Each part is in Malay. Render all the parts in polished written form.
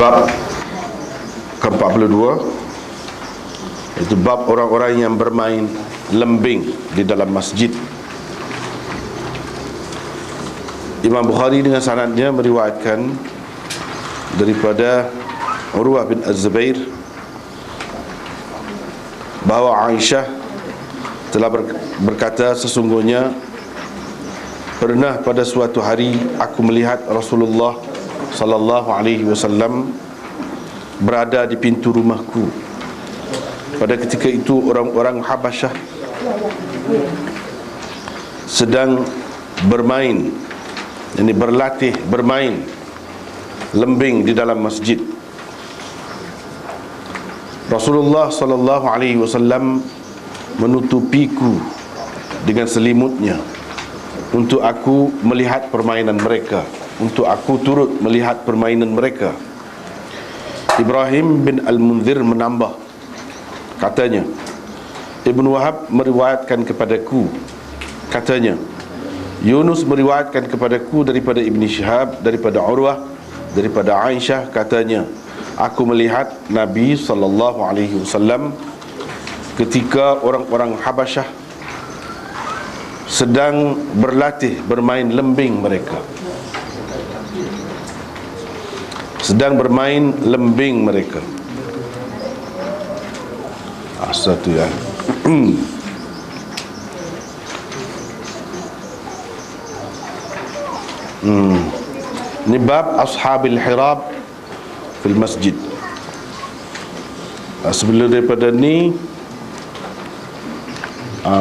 Bab ke-42, itu bab orang-orang yang bermain lembing di dalam masjid. Imam Bukhari dengan sanadnya meriwayatkan daripada Urwah bin Az-Zubair bahawa Aisyah telah berkata, sesungguhnya pernah pada suatu hari aku melihat Rasulullah sallallahu alaihi wasallam berada di pintu rumahku. Pada ketika itu orang-orang Habasyah sedang bermain, yakni berlatih bermain lembing di dalam masjid. Rasulullah sallallahu alaihi wasallam menutupiku dengan selimutnya untuk aku melihat permainan mereka, untuk aku turut melihat permainan mereka. Ibrahim bin Al-Munzir menambah, katanya, Ibn Wahab meriwayatkan kepadaku, katanya, Yunus meriwayatkan kepadaku daripada Ibn Shihab, daripada Urwah, daripada Aisyah, katanya, aku melihat Nabi SAW ketika orang-orang Habasyah sedang berlatih bermain lembing mereka, sedang bermain lembing mereka. Satu ya. Ini bab ashabil hirab fil masjid. Sebelum daripada ni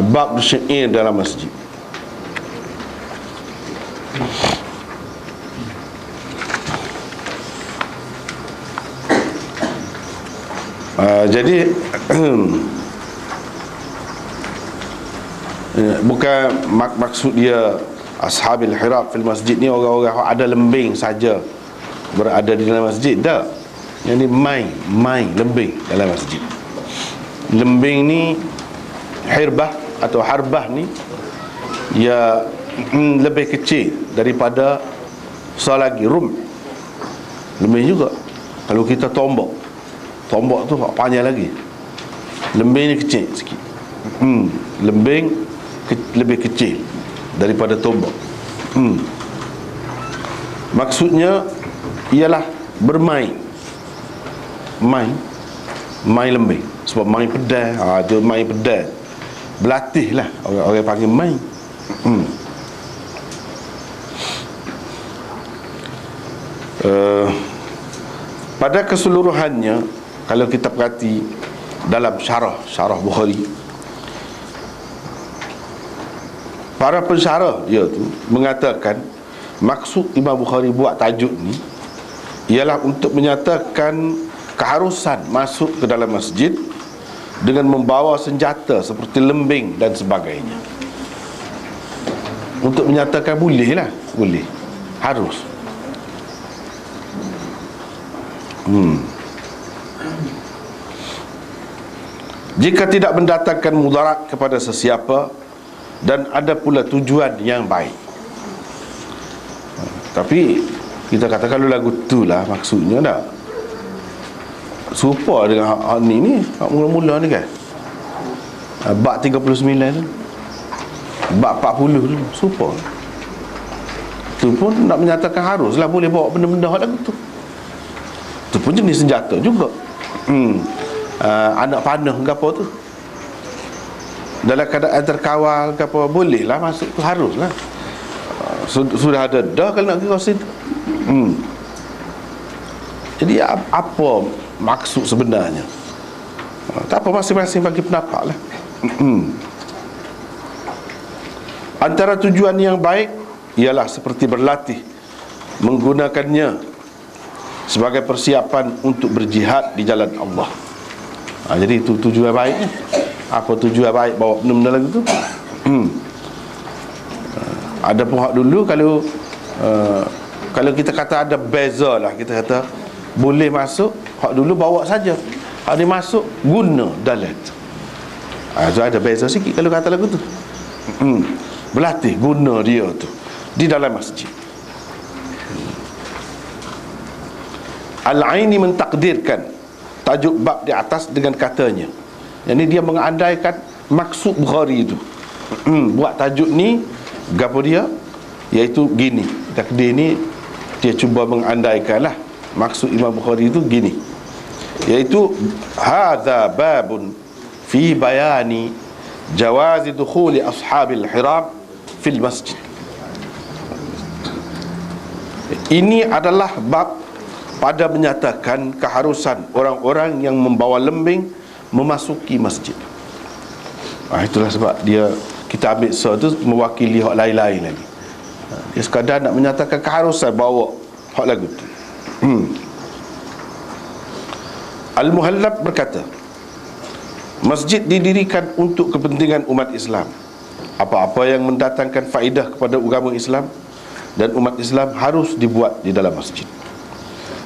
bab syair dalam masjid. Jadi bukan maksud dia ashabil hirab fil masjid ni orang-orang ada lembing saja berada di dalam masjid, tak. Yang ni main lembing dalam masjid. Lembing ni hirbah atau harbah ni ya lebih kecil daripada selagi rum. Lembing juga. Kalau kita tombak tu panjang lagi. Lembing ni kecil sikit. Lembing lebih kecil daripada tombak. Maksudnya ialah bermain, main lembing. Sebab main pedal, tu main pedal, berlatih lah, orang panggil main. Pada keseluruhannya, kalau kita perhati dalam syarah Bukhari, para pensyarah dia tu mengatakan maksud Imam Bukhari buat tajuk ni ialah untuk menyatakan keharusan masuk ke dalam masjid dengan membawa senjata seperti lembing dan sebagainya. Untuk menyatakan boleh, harus. Jika tidak mendatangkan mudarat kepada sesiapa dan ada pula tujuan yang baik. Tapi kita kata kalau lagu tu lah maksudnya tak serupa dengan hak ni mula-mula ni kan, bab 39 tu, bab 40 tu serupa. Tu pun nak menyatakan haruslah boleh bawa benda-benda hak lagu tu. Tu pun jenis senjata juga. Anak panah ke apa tu, dalam keadaan terkawal ke apa, boleh lah masuk tu, harus lah. Sudah ada dah kalau nak kira situ. Jadi apa maksud sebenarnya? Tak apa, masing-masing bagi pendapat lah. Antara tujuan yang baik ialah seperti berlatih menggunakannya sebagai persiapan untuk berjihad di jalan Allah. Jadi itu tujuan baiknya. Apa tujuan baik bawa benda-benda lagu tu? Ada pun hak dulu kalau kita kata ada beza lah, kita kata boleh masuk, hak dulu bawa saja, hak ni masuk guna dalat. So ada beza sikit kalau kata lagu tu. Berlatih guna dia tu di dalam masjid. Al-Aini mentakdirkan tajuk bab di atas dengan katanya. Yang ni dia mengandaikan maksud Bukhari itu. Buat tajuk ni gapo dia, iaitu gini. Takdir ni dia cuba mengandaikan lah maksud Imam Bukhari itu gini, iaitu hadza babun fi bayani jawazi dukhuli ashabil hiram fil masjid. Ini adalah bab pada menyatakan keharusan orang-orang yang membawa lembing memasuki masjid. Itulah sebab kita ambil tu mewakili hak lain-lain lagi. Dia sekadar nak menyatakan keharusan bawa hak lagu tu. Al-Muhallab berkata, masjid didirikan untuk kepentingan umat Islam. Apa-apa yang mendatangkan faedah kepada agama Islam dan umat Islam harus dibuat di dalam masjid.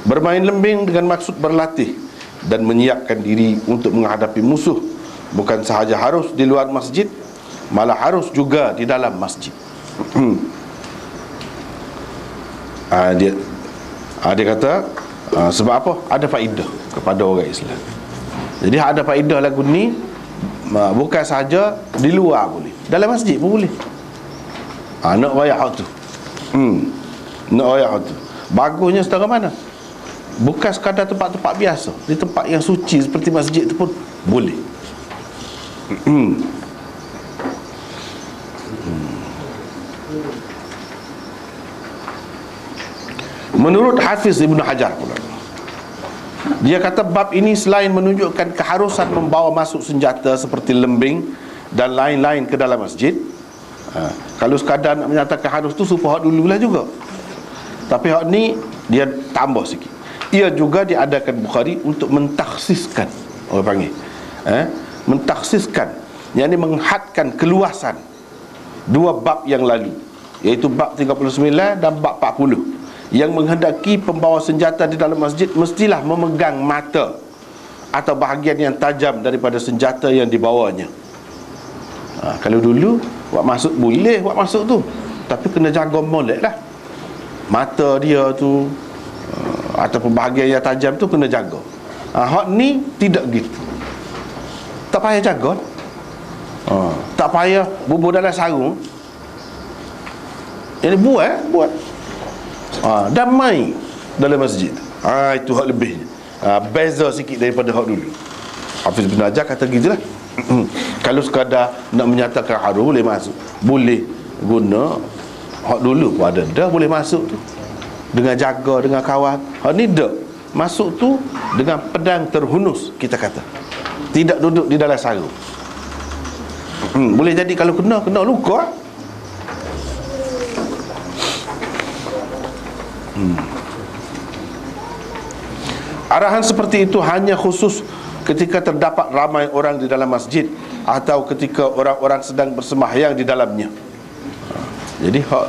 Bermain lembing dengan maksud berlatih dan menyiapkan diri untuk menghadapi musuh bukan sahaja harus di luar masjid, malah harus juga di dalam masjid. Dia kata sebab apa? Ada faedah kepada orang Islam. Jadi ada faedah lagu ni, bukan sahaja di luar boleh, dalam masjid pun boleh. Nak wayah hak tu. Nak wayah hak tu. Bagusnya setara mana? Bukan sekadar tempat-tempat biasa, di tempat yang suci seperti masjid tu pun boleh. Menurut Hafiz Ibn Hajar pula, dia kata bab ini selain menunjukkan keharusan membawa masuk senjata seperti lembing dan lain-lain ke dalam masjid. Kalau sekadar nak menyatakan harus tu supaya hak dululah juga, tapi hak ni dia tambah sikit. Ia juga diadakan Bukhari untuk mentakhsiskan, orang panggil mentakhsiskan, yakni menghadkan keluasan dua bab yang lalu, iaitu bab 39 dan bab 40, yang menghendaki pembawa senjata di dalam masjid mestilah memegang mata atau bahagian yang tajam daripada senjata yang dibawanya. Kalau dulu buat masuk boleh buat masuk tu, tapi kena jaga molek lah mata dia tu, ataupun bahagian yang tajam tu kena jaga. Hak ni tidak gitu, tak payah jaga, tak payah bubur dalam sarung. Jadi buat damai dalam masjid. Itu hak lebihnya. Beza sikit daripada hak dulu. Hafiz bin Hajar kata gitulah. Kalau sekadar nak menyatakan harum boleh masuk, boleh guna hak dulu pun ada, dah boleh masuk tu dengan jaga, dengan kawal. Hak ni dah masuk tu dengan pedang terhunus, kita kata, tidak duduk di dalam sarung. Boleh jadi kalau kena luka. Arahan seperti itu hanya khusus ketika terdapat ramai orang di dalam masjid atau ketika orang-orang sedang bersembahyang di dalamnya. Jadi hak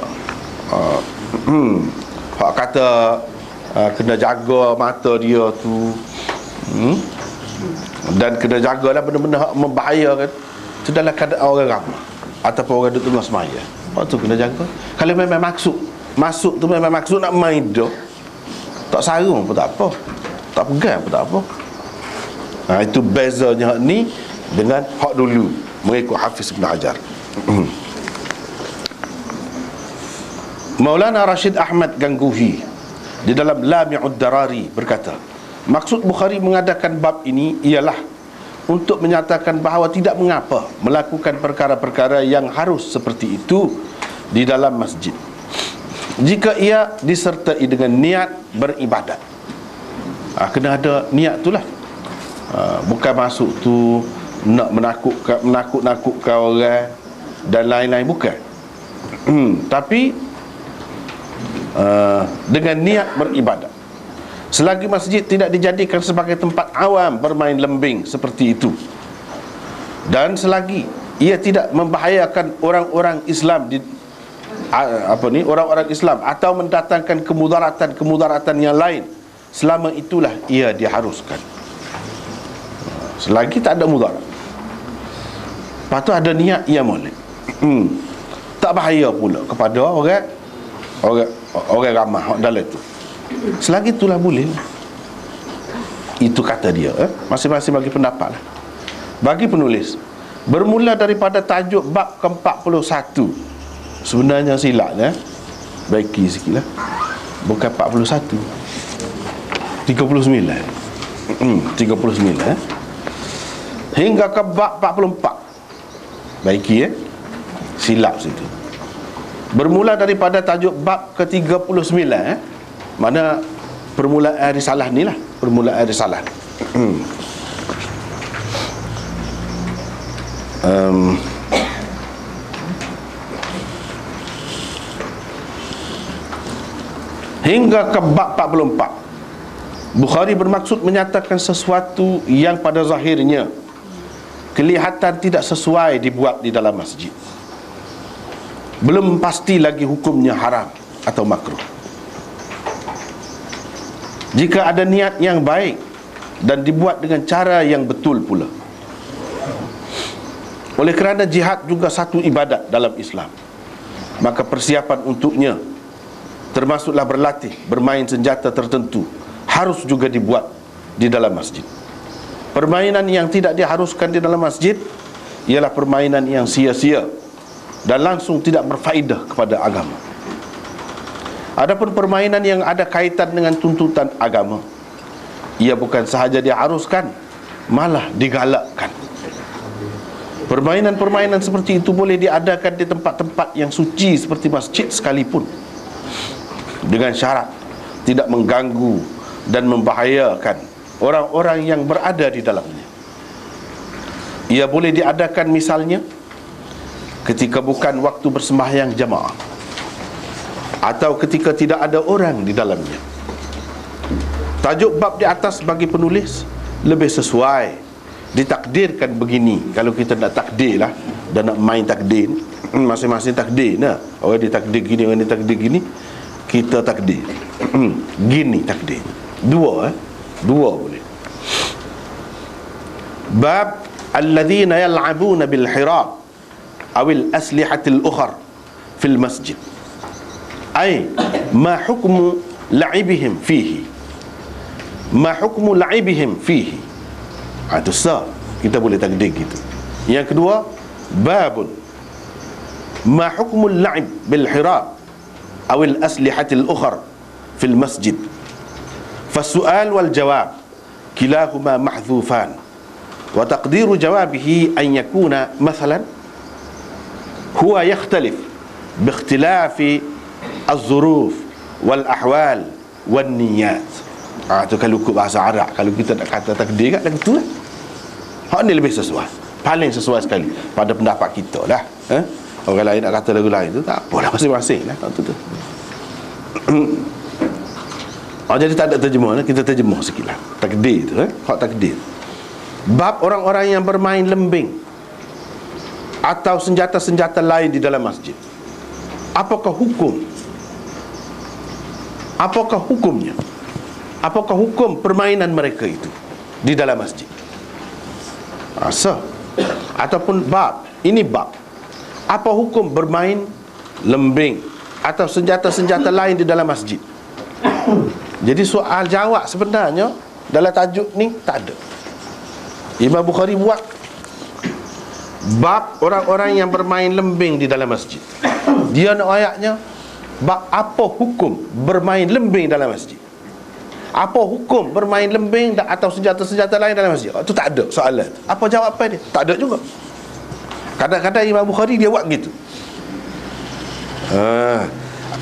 kata kena jaga mata dia tu, dan kena jagalah benda-benda hak membahayakan tu dalam keadaan orang ramai ataupun orang duduk tengah sembahyang. Hak tu kena jaga. Kalau memang masuk tu memang maksud nak main dah, tak sarung pun tak apa, tak pegang pun tak apa. Itu bezanya hak ni dengan hak dulu mengikut Hafiz Ibn Hajar. Maulana Rashid Ahmad Gangguhi di dalam Lami'ud Darari berkata, maksud Bukhari mengadakan bab ini ialah untuk menyatakan bahawa tidak mengapa melakukan perkara-perkara yang harus seperti itu di dalam masjid, jika ia disertai dengan niat beribadat. Kena ada niat tu lah. Bukan masuk tu nak menakut-nakutkan orang dan lain-lain, bukan. Tapi dengan niat beribadat. Selagi masjid tidak dijadikan sebagai tempat awam bermain lembing seperti itu, dan selagi ia tidak membahayakan orang-orang Islam orang-orang Islam atau mendatangkan kemudaratan yang lain, selama itulah ia diharuskan. Selagi tak ada mudarat, lepas tu ada niat, ia boleh. Tak bahaya pula kepada orang ramah dalam tu. Selagi itulah boleh. Itu kata dia, masing-masing bagi pendapat lah. Bagi penulis, bermula daripada tajuk bab ke-41. Sebenarnya silapnya, baiki sikit lah, bukan 41, 39. 39 hingga ke bab 44. Baiki silap situ. Bermula daripada tajuk bab ke-39, mana permulaan risalah ni lah, permulaan risalah. Hingga ke bab 44, Bukhari bermaksud menyatakan sesuatu yang pada zahirnya kelihatan tidak sesuai dibuat di dalam masjid. Belum pasti lagi hukumnya haram atau makruh. Jika ada niat yang baik dan dibuat dengan cara yang betul pula. Oleh kerana jihad juga satu ibadat dalam Islam, maka persiapan untuknya, termasuklah berlatih, bermain senjata tertentu, harus juga dibuat di dalam masjid. Permainan yang tidak diharuskan di dalam masjid ialah permainan yang sia-sia dan langsung tidak berfaedah kepada agama. Adapun permainan yang ada kaitan dengan tuntutan agama, ia bukan sahaja diharuskan, malah digalakkan. Permainan-permainan seperti itu boleh diadakan di tempat-tempat yang suci seperti masjid sekalipun, dengan syarat tidak mengganggu dan membahayakan orang-orang yang berada di dalamnya. Ia boleh diadakan misalnya ketika bukan waktu bersembahyang jamaah, atau ketika tidak ada orang di dalamnya. Tajuk bab di atas bagi penulis lebih sesuai ditakdirkan begini. Kalau kita nak takdir lah, dan nak main takdir, masing-masing takdir nah. Orang dia takdir gini, orang dia takdir gini, kita takdir gini takdir. Dua boleh. Bab alladhina yal'abuna bil hirab awil aslihatil ukhar fil masjid, ay ma hukmu la'ibihim fihi, ma hukmu la'ibihim fihi. Itu sah, kita boleh takdir gitu. Yang kedua, babun ma hukmul la'ib bil hirab awil aslihatil ukhar fil masjid, fasu'al wal jawab kilahuma mahdhufan, wa taqdiru jawabihi an yakuna mathalan huwa yakhtalif biikhtilafi az-zuruf wal ahwal wan niyat. Itu kalau ikut bahasa Arab, kalau kita nak kata takdir kat gitu lah. Hak ni lebih sesuai, paling sesuai sekali pada pendapat kita lah. Orang lain nak kata lagu lain tu tak apalah, masing-masing lah tu. Jadi tak ada terjemah, kita terjemah sikit lah takdir tu, hak takdir. Bab orang-orang yang bermain lembing atau senjata-senjata lain di dalam masjid. Apakah hukum? Apakah hukumnya? Apakah hukum permainan mereka itu di dalam masjid? Asal ataupun bab, ini bab, apa hukum bermain lembing atau senjata-senjata lain di dalam masjid? Jadi soal jawab sebenarnya dalam tajuk ni tak ada. Imam Bukhari buat bab orang-orang yang bermain lembing di dalam masjid. Dia nak ayatnya bab apa hukum bermain lembing dalam masjid. Apa hukum bermain lembing atau senjata-senjata lain dalam masjid? Itu tak ada soalan. Apa jawapan dia? Tak ada juga. Kadang-kadang Imam Bukhari dia buat gitu.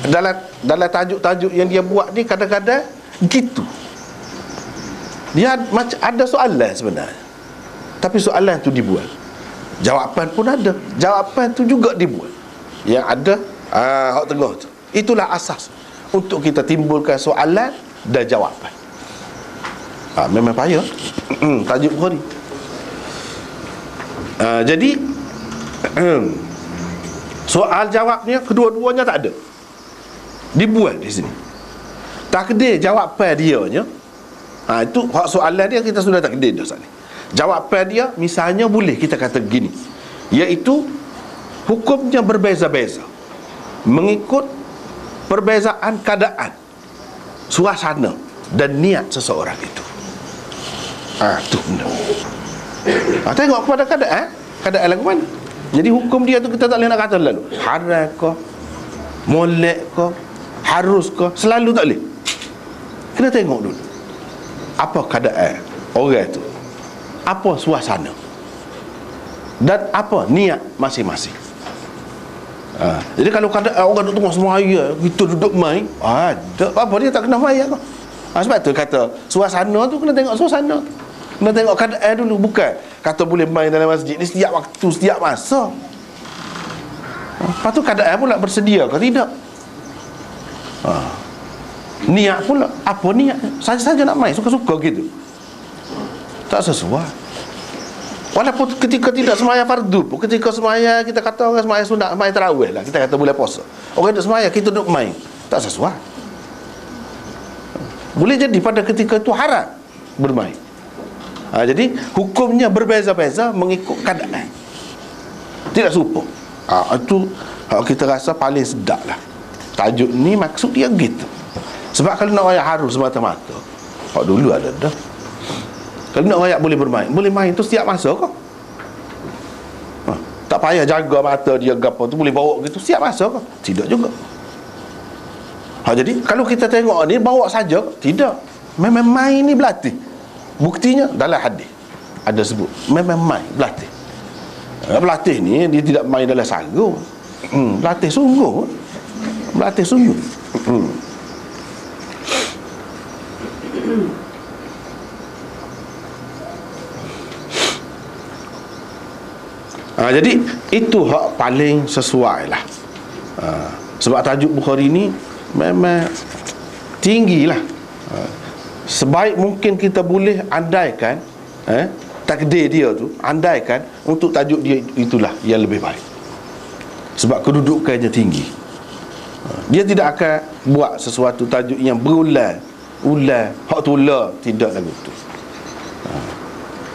Dalam tajuk-tajuk yang dia buat ni kadang-kadang gitu. Dia macam ada soalan sebenarnya, tapi soalan tu dibuat. Jawapan pun ada. Jawapan tu juga dibuat. Yang ada hak tengah tu. Itulah asas untuk kita timbulkan soalan dan jawapan. Memang payah tajuk Bukhari. Jadi soal jawabnya kedua-duanya tak ada, dibuat di sini. Takdir jawapan dia nya, itu hak soalan dia kita sudah takdir dah sekali. Jawapan dia misalnya boleh kita kata gini, iaitu hukumnya berbeza-beza mengikut perbezaan keadaan, suasana dan niat seseorang itu. Tu benda. Tengok kepada keadaan lagu mana. Jadi hukum dia tu kita tak boleh nak kata lalu haram ke, molek ke, harus ke, selalu tak boleh. Kena tengok dulu apa keadaan orang tu, apa suasana, dan apa niat masing-masing. Jadi kalau orang duduk tengok semaya, kita duduk main, tak apa, dia tak kena main apa. Sebab tu kata suasana tu kena tengok suasana tu. Kena tengok keadaan dulu. Bukan kata boleh main dalam masjid ni setiap waktu, setiap masa. Lepas tu keadaan pula bersedia ke tidak. Niat pula, apa niat? Saja-saja nak main, suka-suka gitu, tak sesuai. Walaupun ketika tidak semaya fardu pun, ketika semaya, kita kata orang semaya sunat, semaya tarawih lah, kita kata boleh puasa, orang duduk semaya, kita duduk main, tak sesuai. Boleh jadi pada ketika itu haram bermain. Jadi hukumnya berbeza-beza mengikut keadaan, tidak serupa. Itu kita rasa paling sedap lah. Tajuk ni maksud dia gitu. Sebab kalau nak rakyat harus semata-mata, dulu ada dah. Kalau nak rakyat boleh bermain, boleh main tu setiap masa kau. Tak payah jaga mata dia gapo tu, boleh bawa gitu setiap masa kau. Tidak juga. Jadi kalau kita tengok ni bawa saja, tidak. Memang main ni berlatih. Buktinya dalam hadis ada sebut memang main berlatih. Berlatih ni dia tidak main dalam sarung. Berlatih sungguh. Berlatih sungguh. Jadi itu hak paling sesuai lah. Sebab tajuk Bukhari ni memang tinggi lah. Sebaik mungkin kita boleh andaikan takdir dia tu, andaikan untuk tajuk dia itulah yang lebih baik. Sebab kedudukannya tinggi. Dia tidak akan buat sesuatu tajuk yang berulang hak tulah, tidak lagu tu.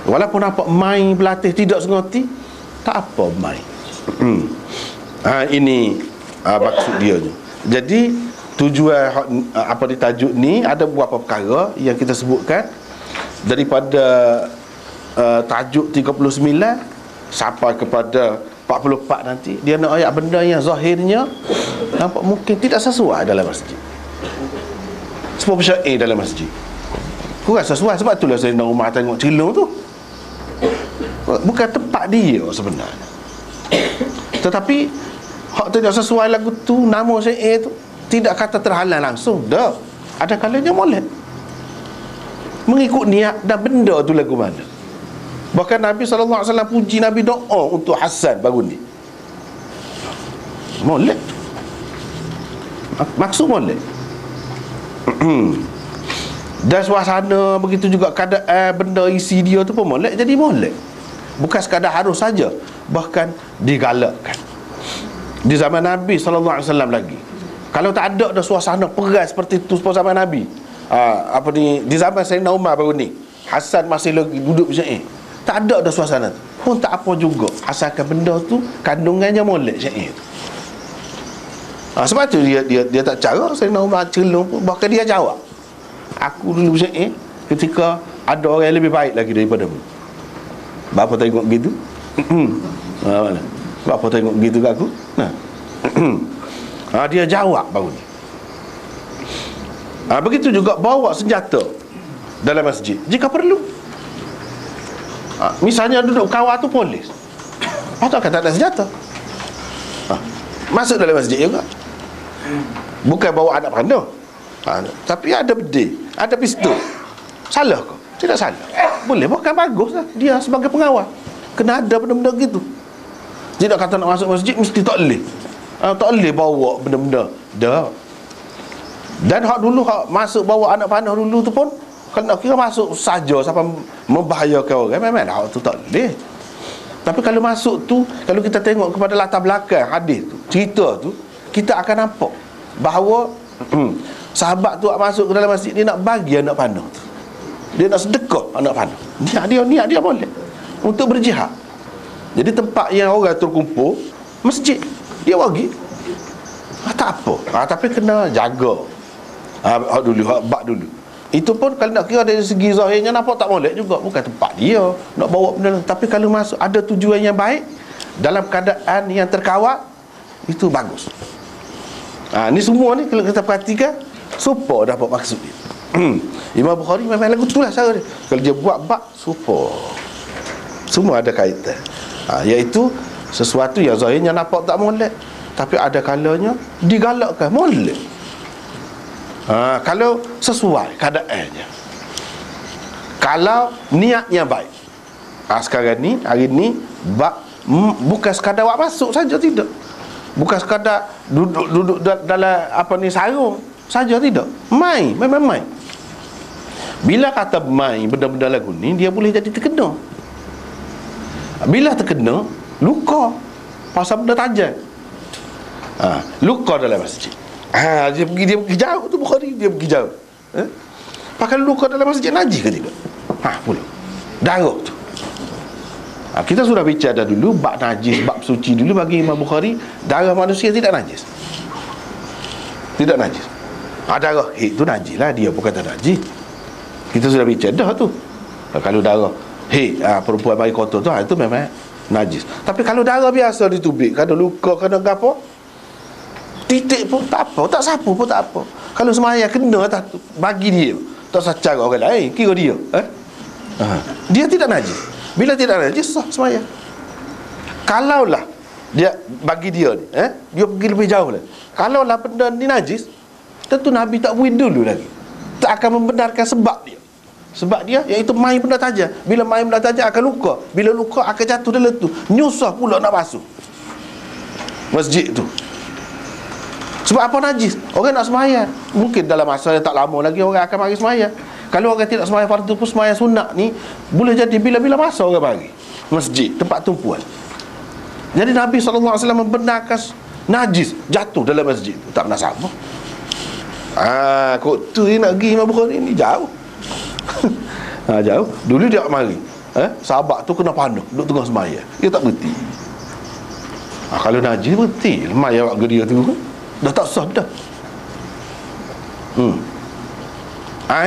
Walaupun apa main berlatih tidak sengoti, tak apa main. Ini maksud dia ni. Jadi tujuan apa di tajuk ni ada beberapa perkara yang kita sebutkan daripada tajuk 39 sampai kepada 44 nanti. Dia nak ayat benda yang zahirnya nampak mungkin tidak sesuai dalam masjid, sebab syair dalam masjid kurang sesuai. Sebab itulah saya nak rumah tengok celung tu bukan tempat dia sebenarnya. Tetapi hak tidak sesuai lagu tu, nama syair tu tidak kata terhalang langsung, dah. Ada kalanya molek mengikut niat dan benda tu lagu mana. Bahkan Nabi SAW puji Nabi doa untuk Hasan baru ni. Molek, maksud molek. Dan suasana begitu juga keadaan benda isi dia tu pun molek. Jadi molek bukan sekadar harus saja, bahkan digalakkan. Di zaman Nabi SAW lagi, kalau tak ada suasana peras seperti itu zaman Nabi, di zaman Sayyidina Umar baru ni, Hasan masih lagi duduk macam tak ada suasana tu pun tak apa juga, asalkan benda tu kandungannya molek syair tu. Sebab tu dia tak cara Sayyidina Umar celung pun, bahkan dia jawab, aku dulu syair ketika ada orang yang lebih baik lagi daripadamu. Bapa tengok gitu? Mana? Bapa tengok gitu kat aku? Dia jawab baru ni. Begitu juga bawa senjata dalam masjid jika perlu. Misalnya duduk kawal tu polis, patut kan tak ada senjata, masuk dalam masjid juga. Bukan bawa anak panah, tapi ada bedil, ada pistol. Salah ke? Tidak salah, boleh, bahkan bagus lah. Dia sebagai pengawal kena ada benda-benda gitu. Tidak kata nak masuk masjid mesti tak boleh. Tak boleh bawa benda-benda dah. Dan hak dulu hak masuk bawa anak panah dulu tu pun kalau nak kira masuk saja sampai membahayakan orang, memang hak tu tak boleh. Tapi kalau masuk tu, kalau kita tengok kepada latar belakang hadis tu, cerita tu, kita akan nampak bahawa sahabat tu masuk ke dalam masjid, dia nak bagi anak panah tu, dia nak sedekah anak panah. Niat dia boleh untuk berjihad. Jadi tempat yang orang terkumpul, masjid, dia bagi, tak apa. Tapi kena jaga. Hak dulu, hak bak dulu. Itu pun kalau nak kira dari segi zahirnya nampak tak molek juga, bukan tempat dia nak bawa benda. Tapi kalau masuk ada tujuan yang baik, dalam keadaan yang terkawal, itu bagus. Ni semua ni kalau kita perhatikan, super dapat maksud dia. Imam Bukhari memang lagu tu lah cara dia. Kalau dia buat bab, super, semua ada kaitan. Iaitu sesuatu yang zahirnya nampak tak molek, tapi ada kalanya digalakkan molek. Kalau sesuai keadaannya, kalau niatnya baik. Sekarang ni, hari ni bukan sekadar awak masuk saja, tidak. Bukan sekadar duduk dalam sarung saja, tidak. Memang main. Bila kata main benda-benda lagu ni, dia boleh jadi terkena. Bila terkena, luka pasal benda tajam. Luka dalam masjid. Dia pergi jauh tu Bukhari, dia pergi jauh. Pakai luka dalam masjid najis ke tidak? Pula darah tu. Kita sudah bicara dulu bab najis, bab suci dulu bagi Imam Bukhari. Darah manusia tidak najis. Tidak najis. Darah haid tu najis lah, dia pun kata najis. Kita sudah bicara dah tu. Kalau darah haid, perempuan bagi kotor tu, itu memang najis. Tapi kalau darah biasa ditubik, kena luka, kena gapo, titik pun tak apa, tak sapu pun tak apa. Kalau semaya kena tak, bagi dia, tak sacar orang lain, kira dia dia tidak najis. Bila tidak najis, sah semaya. Kalaulah dia bagi dia ni, dia pergi lebih jauh lah. Kalaulah benda ni najis, tentu Nabi tak buat dulu lagi, tak akan membenarkan sebab dia. Sebab dia iaitu main benda tajam. Bila main benda tajam akan luka, bila luka akan jatuh dalam tu, nyusah pula nak basuh masjid tu. Sebab apa najis? Orang nak sembahyang, mungkin dalam masa yang tak lama lagi orang akan mari sembahyang. Kalau orang tidak sembahyang fardu pun sembahyang sunat ni, boleh jadi bila-bila masa orang mari masjid, tempat tumpuan. Jadi Nabi SAW membenarkan najis jatuh dalam masjid tu, tak pernah sama. Kok tu dia nak pergi Imam Bukhari ni jauh. Jauh. Dulu dia mari, sahabat tu kena panah duduk tengah sembahyang, dia tak berhenti. Kalau najis berhenti, lemah ya awak dia tu kan, dah tak sah dah.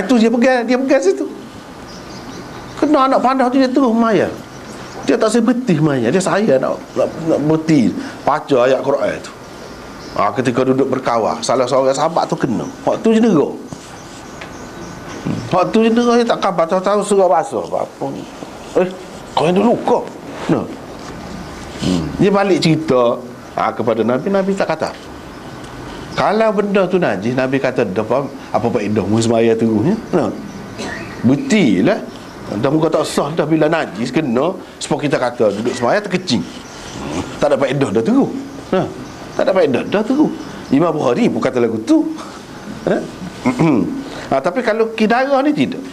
Itu dia pegang situ. Kena anak panah tu dia terus maya. Dia tak saya berhenti maya. Dia saya nak berhenti baca ayat Quran tu. Ketika duduk berkawal, salah seorang sahabat tu kena. Waktu je nerok. Waktu je nerok, dia tak khabar, tahu surah basah apa. Kau yang dulu kau. Dia balik cerita kepada Nabi. Nabi tak kata. Kalau benda tu najis, Nabi kata apa faedah semaya terusnya? Bukti lah. Dah muka tak sah dah bila najis kena, sebab kita kata duduk semaya terkecing. Tak ada faedah dah terus. Tak ada faedah dah terus. Imam Bukhari pun kata lagu tu. Tapi kalau kidara ni tidak.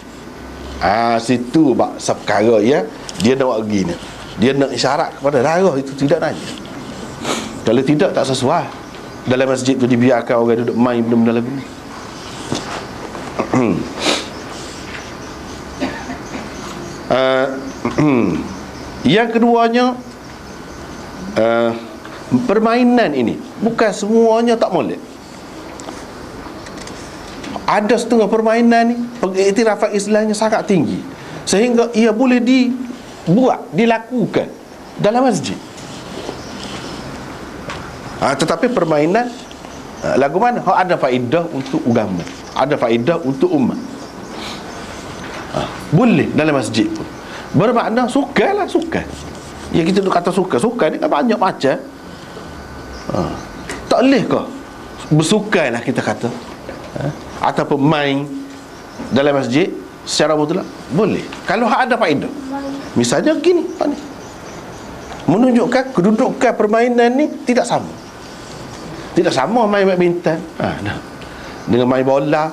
Situ perkara ya, dia nak buat begini. Dia nak isyarat kepada darah itu tidak najis. Kalau tidak, tak sesuai. Dalam masjid tu dibiarkan orang duduk main benda-benda lagu ni. Yang keduanya, permainan ini bukan semuanya tak molek. Ada setengah permainan ni pengiktirafan Islamnya sangat tinggi, sehingga ia boleh dilakukan dalam masjid. Tetapi permainan lagu mana? Ada faedah untuk agama, ada faedah untuk umat. Boleh dalam masjid pun. Bermakna suka lah, suka. Ya kita kata suka ni kan banyak macam. Tak boleh ke bersukai lah kita kata, ataupun main dalam masjid secara mutlak? Boleh kalau ada faedah. Misalnya gini, menunjukkan kedudukan permainan ni tidak sama. Tidak sama main badminton dengan main bola,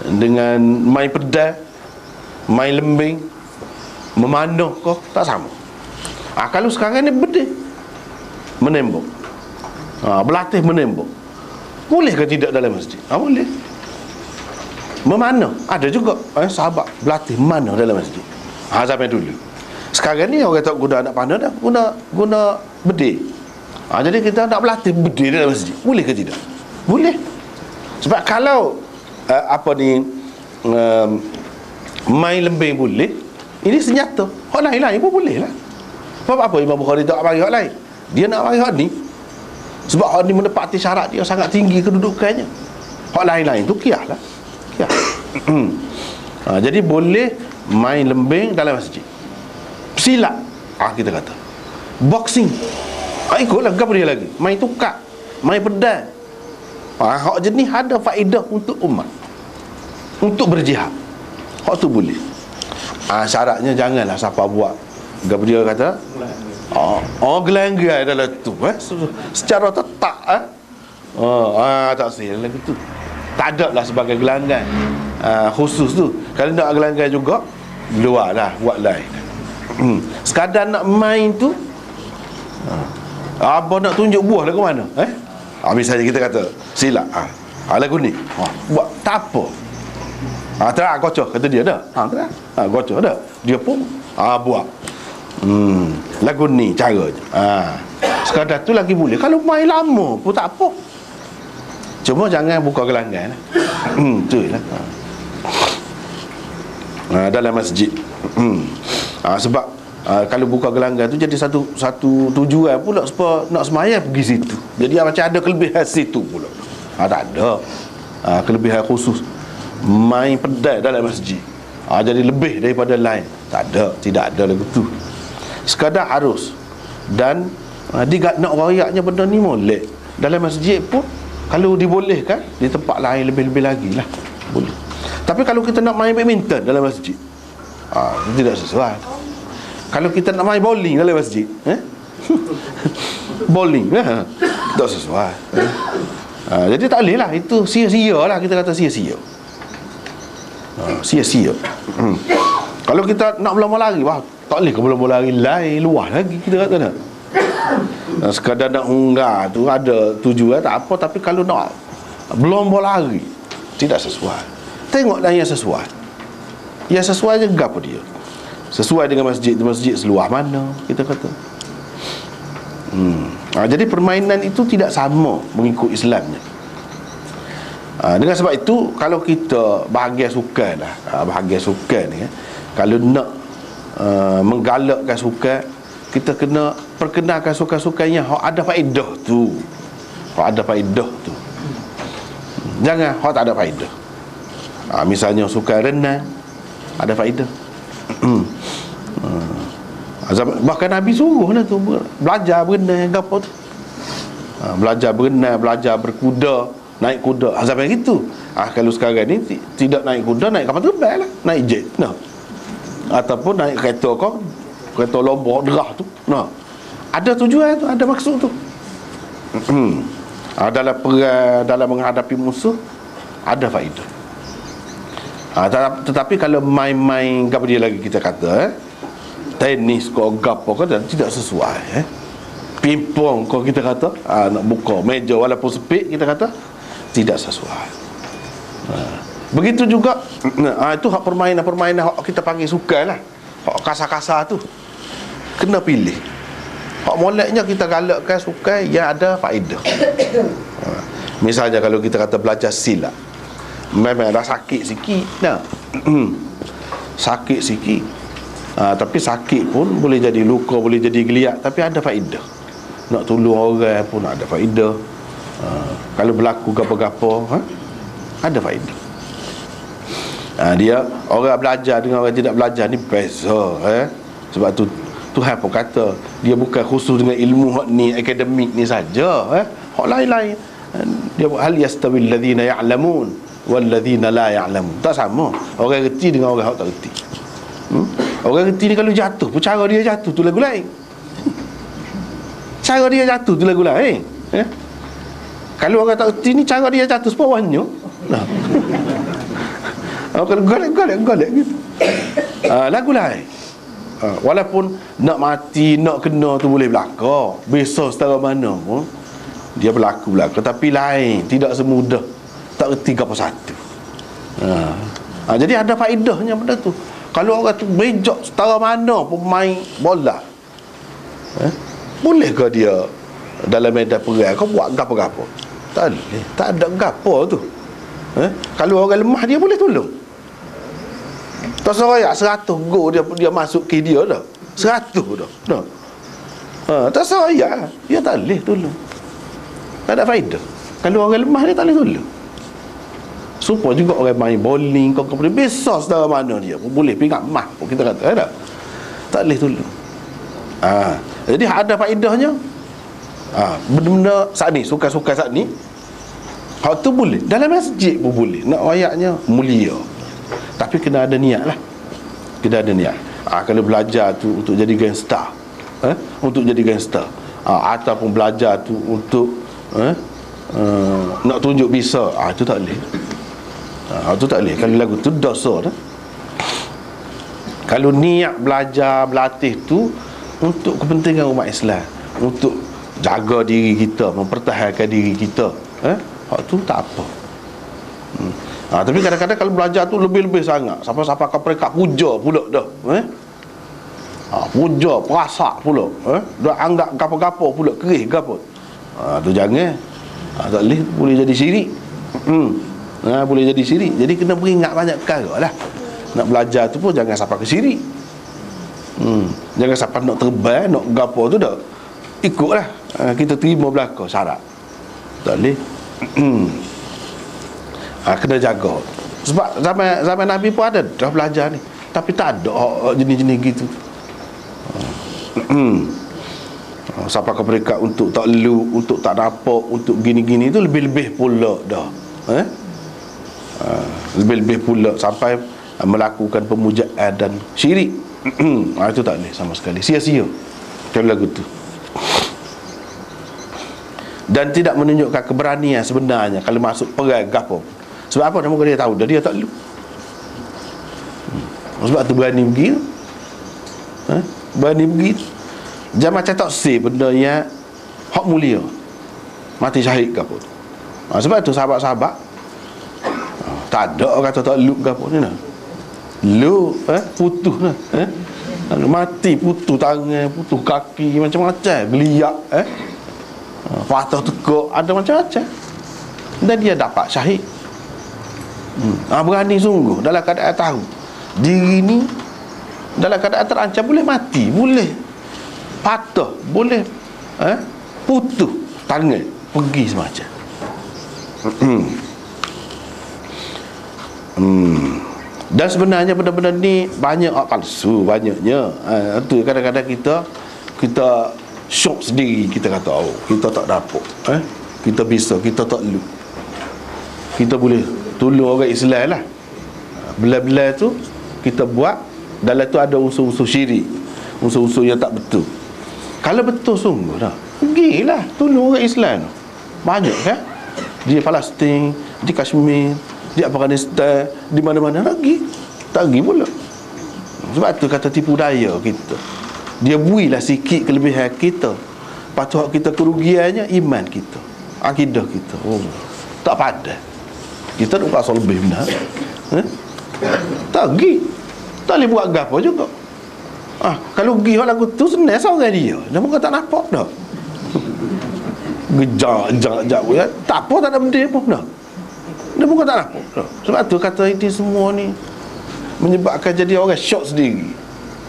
dengan main pedal, main lembing, memanah kau, tak sama. Kalau sekarang ni bedih menembak, berlatih menembak, boleh ke tidak dalam masjid? Boleh. Memanah, ada juga sahabat berlatih memanah dalam masjid. Zaman dulu. Sekarang ni orang tak guna anak panah dah, guna bedih. Jadi kita nak berlatih bedih dalam masjid, boleh ke tidak? Boleh. Sebab kalau main lembing boleh, ini senjata. Hak lain-lain pun boleh lah. Sebab apa Imam Bukhari tak bagi hak lain? Dia nak bagi hak ni sebab hak ni menepati syarat dia sangat tinggi kedudukannya. Hak lain-lain tu qiyas lah. Qiyas. Jadi boleh main lembing dalam masjid. Silat, kita kata boxing, ikutlah apa dia lagi. Main tukar, main pedang. Hak jenis ada faedah untuk umat, untuk berjihad. Hak tu boleh. Syaratnya janganlah siapa buat apa dia kata gelanggang dalam tu secara tetap tak sih lagi tu. Tak ada lah sebagai gelanggang khusus tu. Kalau nak gelanggang juga luar lah, buat lain. Sekadar nak main tu apa nak tunjuk buah lagu mana misalnya kita kata silat lagu ni buat tak apa terang kocok kata dia dah terang kocok dah dia pun buat lagu ni cara je sekadar tu lagi boleh. Kalau main lama pun tak apa, cuma jangan buka gelanggang tu lah dalam masjid. Sebab kalau buka gelanggang tu jadi satu tujuan pula supaya nak semayang pergi situ. Jadi macam ada kelebihan situ pula. Tak ada kelebihan khusus main pedai dalam masjid jadi lebih daripada lain. Tak ada, tidak ada lagu tu. Sekadar harus. Dan nak rayaknya benda ni molek. Dalam masjid pun kalau dibolehkan, di tempat lain lebih-lebih lagi lah boleh. Tapi kalau kita nak main badminton dalam masjid tidak sesuai. Kalau kita nak main bowling dalam masjid bowling tak sesuai. Jadi tak boleh lah. Itu sia-sia lah, kita kata sia-sia. Sia-sia. Kalau kita nak berlomba lari, tak boleh ke berlomba lari lain luar lagi, kita kata nak. Sekadar nak unggah tu ada tujuan tak apa. Tapi kalau nak berlomba lari tidak sesuai. Tengoklah yang sesuai. Yang sesuai je apa dia. Sesuai dengan masjid. Masjid seluar mana, kita kata. Jadi permainan itu tidak sama mengikut Islamnya. Dengan sebab itu, kalau kita bahagian sukan lah, bahagian sukan ni kalau nak menggalakkan sukan, kita kena perkenalkan sukan-sukan yang ada faedah tu. Ada faedah tu. Jangan tak ada faedah. Misalnya sukan renang, ada faedah. Bahkan Nabi suruh lah tu belajar berenang apa tu. Belajar berenang, belajar berkuda, naik kuda. Sampai gitu. Kalau sekarang ni tidak naik kuda, naik kapal terbang lah, naik jet ataupun naik kereta kereta lomba derah tu. Ada tujuan tu, ada maksud tu. Dalam perang, dalam menghadapi musuh ada faedah. Tetapi kalau main-main apa dia lagi kita kata tenis kau gapo kau tidak sesuai. Pingpong kau kita kata nak buka meja walaupun sempit, kita kata tidak sesuai. Begitu juga itu hak permainan hak kita panggil sukan lah. Hak kasar-kasar tu kena pilih. Hak moleknya kita galakkan sukan yang ada faedah. Misalnya kalau kita kata belajar silat, memang dah sakit sikit sakit sikit, tapi sakit pun boleh jadi luka, boleh jadi geliat, tapi ada faedah. Nak tolong orang pun ada faedah. Kalau berlaku gapo-gapo ada faedah. Dia orang belajar dengan orang tidak belajar ni beza. Sebab tu Tuhan pun kata dia bukan khusus dengan ilmu hak ni akademik ni saja. Hak lain-lain dia hal yastawil ladzina ya'lamun wal ladzina la ya'lamun. Tak sama orang reti dengan orang hak tak reti. Orang reti ni kalau jatuh pun cara dia jatuh tu lagu lain. Cara dia jatuh tu lagu lain. Kalau orang tak reti ni cara dia jatuh sepawanya. Kalau golek gitu. Lagu lain. Walaupun nak mati, nak kena tu boleh berlaku. Besok setara mana pun dia berlaku. Tapi lain, tidak semudah tak reti apa satu. Jadi ada faedahnya benda tu. Kalau orang tu bejak setara mana pun main bola, boleh ke dia dalam medan perang kau buat gapo-gapo? Tak boleh. Tak ada gapo tu. Kalau orang lemah dia boleh tolong. Tak seroyak 100 go dia masuk ke dia dah. 100 dah. Tak seroyak. Dia tak boleh tolong. Tak ada faedah. Kalau orang lemah dia tak boleh tolong. Supaya juga orang main bowling, kau boleh besar saudara mana dia pun boleh pingat mah pun kita kata tak? Tak boleh tolong. Jadi ada faedahnya. Benda-benda saat ni, sukan-sukan saat ni, hak tu boleh. Dalam masjid pun boleh. Nak ayatnya mulia. Tapi kena ada niat lah. Kena ada niat. Kalau belajar tu untuk jadi gangster, untuk jadi gangster, ataupun belajar tu untuk nak tunjuk bisa, itu tak boleh. Itu tak boleh. Kalau lagu tu dosa dah. Kalau niat belajar, berlatih tu untuk kepentingan umat Islam, untuk jaga diri kita, mempertahankan diri kita, hak tu tak apa. Tapi kadang-kadang kalau belajar tu lebih-lebih sangat, sampai-sampai kau peringkat puja pula dah. Puja, perasak pula, dah anggap gapo-gapo pula, kerih gapo. Tu jangan. Tak boleh jadi syirik. Boleh jadi syirik. Jadi kena beringat banyak perkara lah. Nak belajar tu pun jangan sampai ke syirik. Jangan sampai nak terbang, nak gapo tu dah. Ikutlah. Kita terima belaka syarat. Tak boleh. Kena jaga. Sebab zaman Nabi pun ada dah belajar ni, tapi tak ada jenis-jenis gitu. Sampai ke peringkat untuk tak lu, untuk tak dapat, untuk gini-gini tu lebih-lebih pula dah. Lebih-lebih pula sampai melakukan pemujaan dan syirik. Itu tak boleh sama sekali. Sia-sia kalau lagu tu. Dan tidak menunjukkan keberanian sebenarnya kalau masuk perang gapo. Sebab apa? Nama dia tahu dah dia tak lu. Sebab tu berani pergi. Berani pergi. Jangan macam tak say benda yang hak mulia, mati syahid gapo. Sebab tu sahabat-sahabat tak ada orang kata tak lu gapo ni nah. Lu putus nah. Mati putus tangan, putus kaki, macam-macam, geliat patah tekuk, ada macam-macam. Dan dia dapat syahid. Berani sungguh dalam keadaan tahu diri ni dalam keadaan terancam, boleh mati, boleh patah, boleh putus tangan, pergi semacam. Dan sebenarnya benda-benda ni banyak palsu, banyaknya. Itu kadang-kadang kita syok sendiri, kita kata kita tak dapat, kita bisa, kita tak lu, kita boleh tolong orang Islam lah. Bela-bela tu kita buat, dalam tu ada unsur-unsur syirik, unsur-unsur yang tak betul. Kalau betul sungguh dah, pergilah tolong orang Islam. Banyak kan, di Palestin, di Kashmir, di Afghanistan, di mana-mana lagi. Tak pergi pula. Sebab tu kata tipu daya kita. Dia builah sikit kelebihan kita, lepas tu kita kerugiannya iman kita, akidah kita. Tak padan. Kita nak rasa lebih benar. Tak pergi. Tak boleh buat gapo juga. Kalau pergi hak lagu tu senang seorang dia. Dia pun tak nampak dah. Gejak ya. Tak apa, tak ada benda pun dah. Dia pun tak nampak dah. Sebab tu kata ini semua ni menyebabkan jadi orang syok sendiri.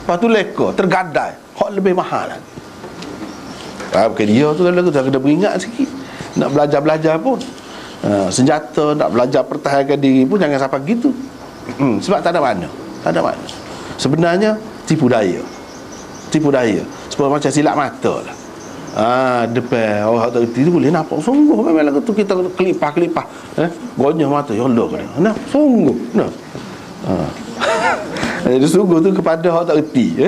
Lepas tu leka, tergadai hak lebih mahal lagi. Bukan dia tu lagu tu kena beringat sikit. Nak belajar-belajar pun, senjata, nak belajar pertahankan diri pun jangan sampai gitu. Sebab tak ada mana. Tak ada mana. Sebenarnya tipu daya. Tipu daya. Supaya macam silap mata lah. Depan orang tak reti tu boleh nampak sungguh memang lagu tu kita kelipah-kelipah. Gonyah mata, ya Allah kata. Nah, sungguh. Nah. Jadi sungguh tu kepada orang tak reti,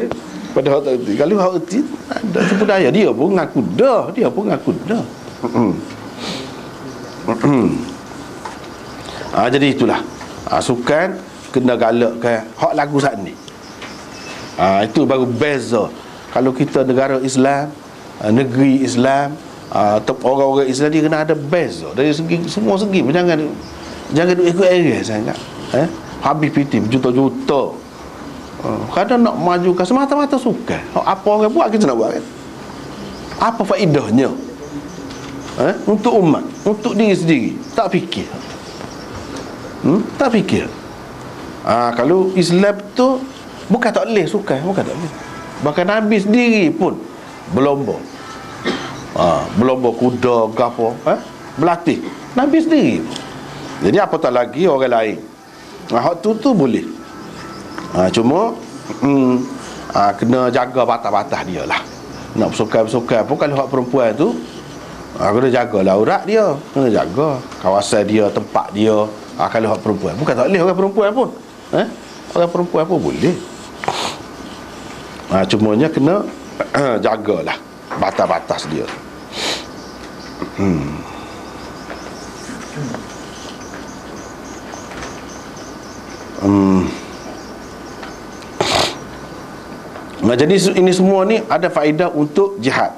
pada orang tak reti. Kalau orang reti ada tipu daya, dia pun ngaku dah, jadi itulah. Sukan kena galakkan hak lagu saat ni. Itu baru beza. Kalau kita negara Islam, negeri Islam, orang-orang Islam dia kena ada beza dari segi, semua segi. Jangan ikut area sangat. Habis PT berjuta-juta. Kadang nak majukan semata-mata sukan. Apa orang buat kita nak buat kan? Apa faedahnya? Untuk umat, untuk diri sendiri. Tak fikir. Tak fikir. Kalau Islam tu bukan tak boleh sukan, bukan tak boleh. Bahkan Nabi sendiri pun berlomba. Berlomba kuda gapo, berlatih. Nabi sendiri. Jadi apatah lagi orang lain. Hak tu boleh. Cuma kena jaga batas-batas dia lah. Nak bersukan-bersukan pun kalau hak perempuan tu kena jagalah aurat dia, kena jaga kawasan dia, tempat dia. Kalau hak perempuan, bukan tak boleh orang perempuan pun. Orang perempuan pun boleh. Cumanya kena jagalah batas-batas dia. Jadi ini semua ni ada faedah untuk jihad.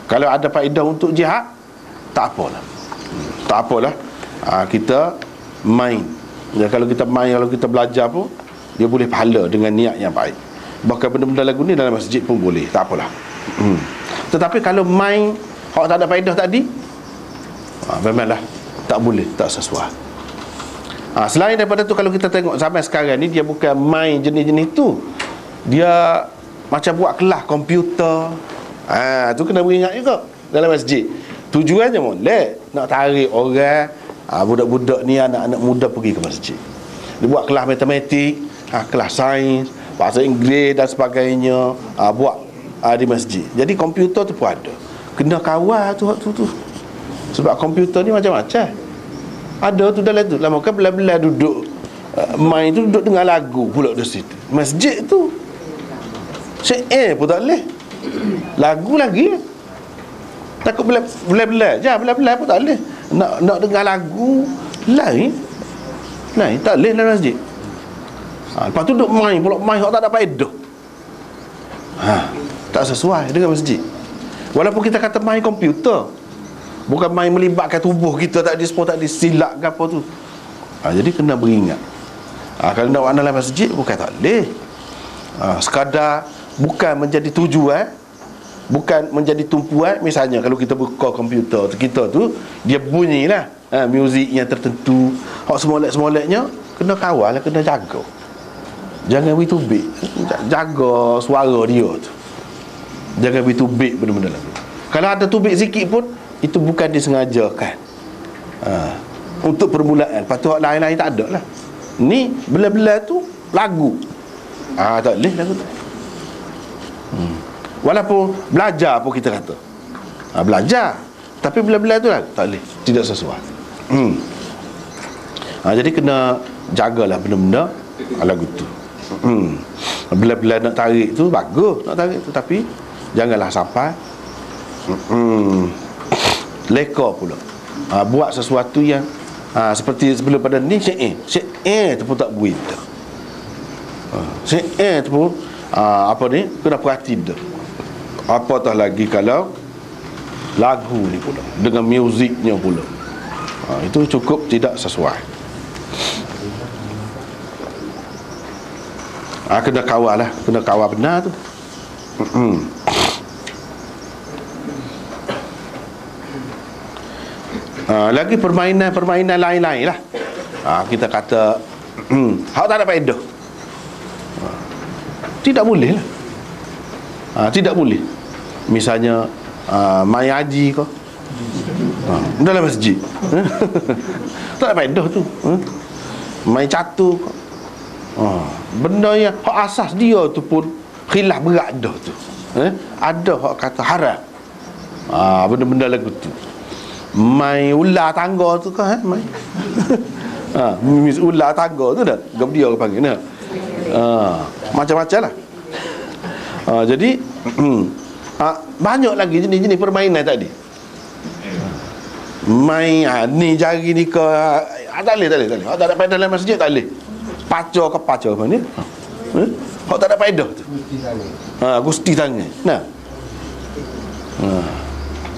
Kalau ada faedah untuk jihad, tak apalah. Tak apalah. Kita main. Kalau kita main, kalau kita belajar pun, dia boleh pahala dengan niat yang baik. Bahkan benda-benda lagu ni dalam masjid pun boleh. Tak apalah. Tetapi kalau main hak tak ada faedah tadi, memanglah tak boleh, tak sesuai. Selain daripada tu, kalau kita tengok zaman sekarang ni, dia bukan main jenis-jenis tu, dia macam buat kelas komputer. Tu kena beringat juga dalam masjid. Tujuannya molek nak tarik orang, budak-budak ni, anak-anak muda pergi ke masjid. Dia buat kelas matematik, kelas sains, bahasa Inggeris dan sebagainya, buat di masjid. Jadi komputer tu pun ada. Kena kawal tu. Sebab komputer ni macam-macam. Ada tu dalam tu. Lama kan belah-belah duduk main tu, duduk dengar lagu pula di situ. Masjid tu syair pun tak boleh. Lagu lagi. Takut belah-belah je, belah-belah pun tak boleh. Nak dengar lagu lain tak boleh dalam masjid. Lepas tu duduk main pula, main tak ada faedah. Tak sesuai dengan masjid. Walaupun kita kata main komputer, bukan main melibatkan tubuh kita, tak ada semua, tak ada silap ke apa tu. Jadi kena beringat. Kalau nak buat dalam masjid, bukan tak boleh. Sekadar bukan menjadi tujuan, bukan menjadi tumpuan. Misalnya kalau kita buka komputer kita tu, dia bunyilah muziknya tertentu, hak semolek-semoleknya kena kawal, kena jaga. Jangan bertubik. Jaga suara dia tu. Jangan bertubik benda-benda lagu. Kalau ada tubik sikit pun, itu bukan disengajakan. Untuk permulaan. Lepas tu lain-lain tak ada lah. Ni belah-belah tu lagu. Tak boleh lagu tu. Walaupun belajar pun kita kata belajar, tapi belah-belah tu lah tak boleh, tidak sesuai. Jadi kena jagalah benda-benda lagu tu. Belah-belah nak tarik tu bagus, nak tarik tu, tapi janganlah sampai leka pula. Buat sesuatu yang seperti sebelum pada ni, syair tu pun tak buat. Syair tu pun kena perhati dah. Apatah lagi kalau lagu ni pula, dengan muziknya pula, itu cukup tidak sesuai. Kena kawal lah, kena kawal benar tu. Lagi permainan lain-lain lah. Kita kata hak tak ada faedah, tidak boleh lah. Tidak boleh. Misalnya main haji ke dalam masjid, tak ada faedah tu. Main catur ke, benda yang hak asas dia tu pun khilaf berat dah tu. Ada hak kata haram. Benda-benda lagu tu. Main ular tangga tu kan, main ular tangga tu dah gap dia panggil nah. Macam-macam lah. Jadi banyak lagi jenis-jenis permainan tadi. Main ni jari ni ke, tak boleh. Tak ada faedah dalam masjid, tak boleh. Paca ke paca apa ni? Hak tak ada faedah tu. Gusti tangan. Nah.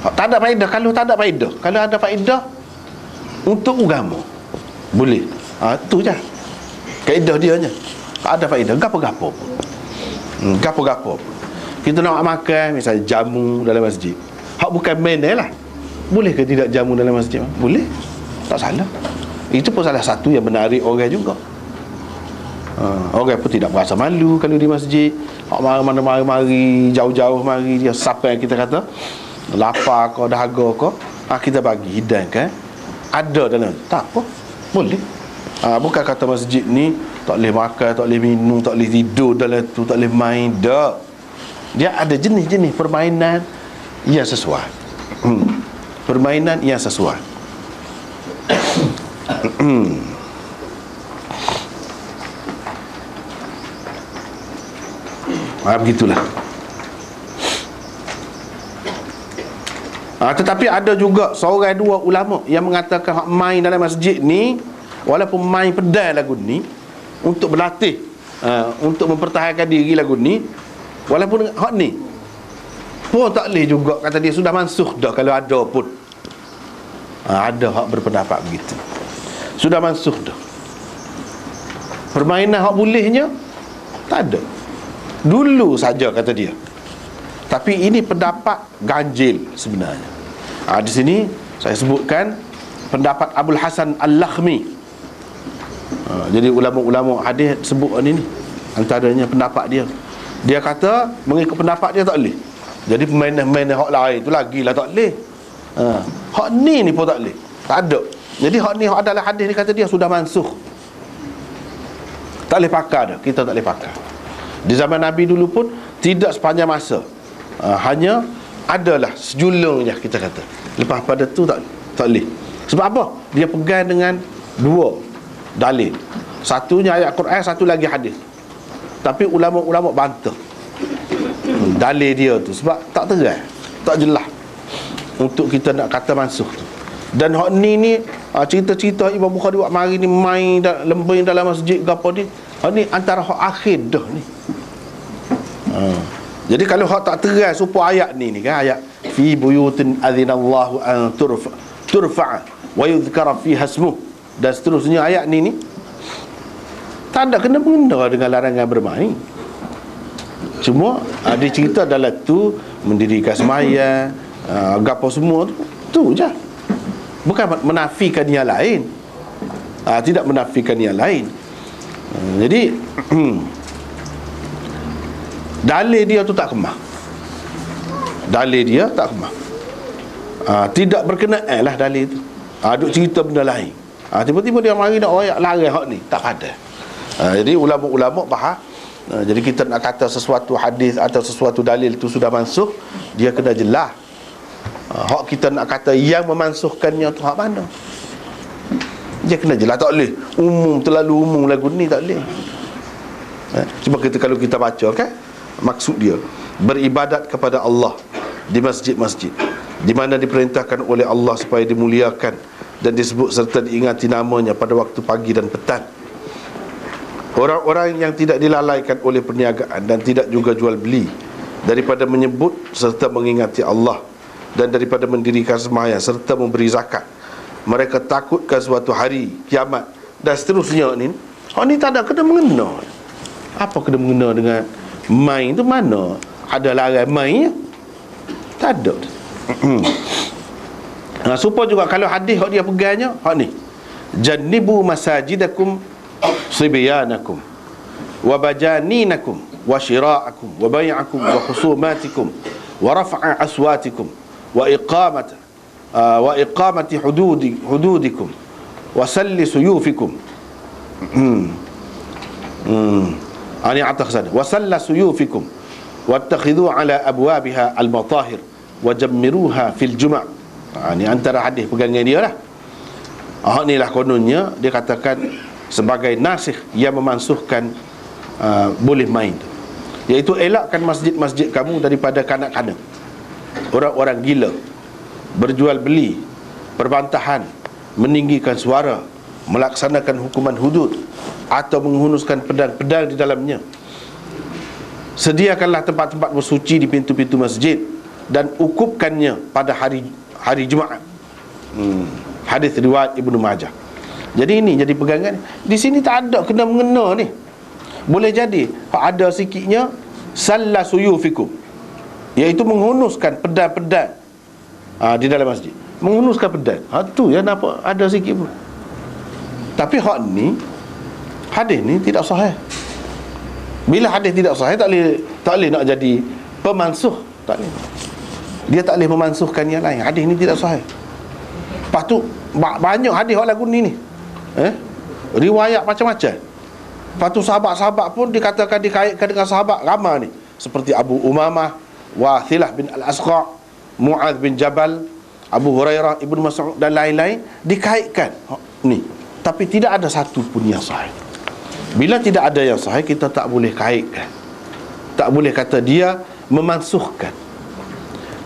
Tak ada faedah. Kalau tak ada faedah, kalau ada faedah untuk agama, boleh. Tu je kaedah dia nya. Tak ada faedah, gapo-gapo. Gapo-gapo. Kita nak makan misalnya jamu dalam masjid, hak bukan main lah. Boleh ke tidak jamu dalam masjid? Boleh. Tak salah. Itu pun salah satu yang menarik orang juga. Orang pun tidak berasa malu kalau di masjid. Hak mana-mana mari jauh-jauh mari dia siapa yang kita kata lapar kau dahaga kau, kita bagi hidangkan. Ada dalam tak apa. Boleh. Bukan kata masjid ni tak boleh makan, tak boleh minum, tak boleh tidur dalam tu, tak boleh main. Tak. Dia ada jenis-jenis permainan yang sesuai. Permainan yang sesuai. Begitulah. Tetapi ada juga seorang dua ulama yang mengatakan hak main dalam masjid ni, walaupun main pedal lagu ni untuk berlatih, untuk mempertahankan diri lagu ni, walaupun hak ni pun tak boleh juga, kata dia sudah mansuh dah kalau ada pun. Ada hak berpendapat begitu, sudah mansuh dah. Permainan hak bolehnya tak ada. Dulu saja kata dia. Tapi ini pendapat ganjil sebenarnya. Di sini saya sebutkan pendapat Abul Hasan Al-Lakhmi. Jadi ulama-ulama hadis sebut ni antaranya pendapat dia. Dia kata mengikut pendapat dia tak boleh. Jadi permainan-permainan hak lain tu lagilah tak boleh. Hak ni pun tak boleh. Tak ada. Jadi hak ni hak adalah hadis ni kata dia sudah mansuh. Tak boleh pakai dah. Kita tak boleh pakai. Di zaman Nabi dulu pun tidak sepanjang masa. Hanya adalah sejulungnya kita kata. Lepas pada tu tak boleh. Sebab apa? Dia pegang dengan dua dalil. Satunya ayat Quran, satu lagi hadis. Tapi ulama-ulama bantah dalil dia tu sebab tak terang, tak jelas untuk kita nak kata mansuh tu. Dan hak ni cerita-cerita Imam Bukhari buat mari ni main lembing dalam masjid ke apa ni. Hak ni antara hak akhir dah ni. Jadi kalau hak tak terang supaya ayat ni kan, ayat fi buyutin adzinallahu an turfa wa yudhkara fiha ismuh dan seterusnya, ayat ni tak ada kena-mengena dengan larangan bermain. Cuma dia cerita dalam tu mendirikan sembahyang, gapo semua tu je. Bukan menafikan yang lain. Tidak menafikan yang lain. Jadi dalil dia tu tak kemah. Dalil dia tak kemah. Tidak berkenaan lah dalil tu. Duk cerita benda lain. Tiba-tiba dia mari nak royak larang hak ni, tak ada. Jadi ulama-ulama faham. Jadi kita nak kata sesuatu hadis atau sesuatu dalil tu sudah mansuh, dia kena jelas. Hak kita nak kata yang memansuhkannya tu hak mana? Dia kena jelas. Tak boleh umum, terlalu umum lagu ni, tak boleh. Cuma kalau kita baca kan, maksud dia beribadat kepada Allah di masjid-masjid di mana diperintahkan oleh Allah supaya dimuliakan dan disebut serta diingati namanya pada waktu pagi dan petang. Orang-orang yang tidak dilalaikan oleh perniagaan dan tidak juga jual beli, daripada menyebut serta mengingati Allah, dan daripada mendirikan sembahyang serta memberi zakat, mereka takutkan suatu hari kiamat, dan seterusnya ni. Ni tak ada kena mengena. Apa kena mengena dengan main tu? Mana ada larang main? Tak ada. Supaya juga kalau hadis hak dia pegangnya hak ni, jannibu masajidakum sibyanakum wa bajaninakum wa shira'akum wa bai'akum wa khusumatikum wa raf'a aswatikum wa iqamati hududikum wa salli suyufikum. Ani atas sana wa salla suyufikum wattakhidhu ala abwabiha al-matahir wa jammiruha fil juma'. Ni antara hadis pegangan dia lah. Ni lah kononnya dia katakan sebagai nasikh yang memansuhkan boleh main, iaitu elakkan masjid-masjid kamu daripada kanak-kanak, orang-orang gila, berjual beli, perbantahan, meninggikan suara, melaksanakan hukuman hudud atau menghunuskan pedang-pedang di dalamnya. Sediakanlah tempat-tempat bersuci di pintu-pintu masjid dan ukupkannya pada hari Jumaat. Hadis riwayat Ibnu Majah. Jadi ini jadi pegangan. Di sini tak ada kena mengena ni. Boleh jadi ada sikitnya salla suyufikum, iaitu menghunuskan pedang-pedang di dalam masjid. Menghunuskan pedang. Tu yang nampak ada sikit pun. Tapi hak ni Hadis ni tidak sahih. Bila hadis tidak sahih, tak boleh nak jadi pemansuh, tak boleh. Dia tak boleh memansuhkan yang lain. Hadis ni tidak sahih. Lepas tu banyak hadis hak lagu ni riwayat macam-macam. Lepas tu sahabat-sahabat pun dikatakan dikaitkan dengan sahabat ramai ni, seperti Abu Umamah, Wathilah bin Al-Asqa', Mu'adz bin Jabal, Abu Hurairah, Ibnu Mas'ud dan lain-lain dikaitkan ni. Tapi tidak ada satu pun yang sahih. Bila tidak ada yang sahih, kita tak boleh kaitkan, tak boleh kata dia memansuhkan.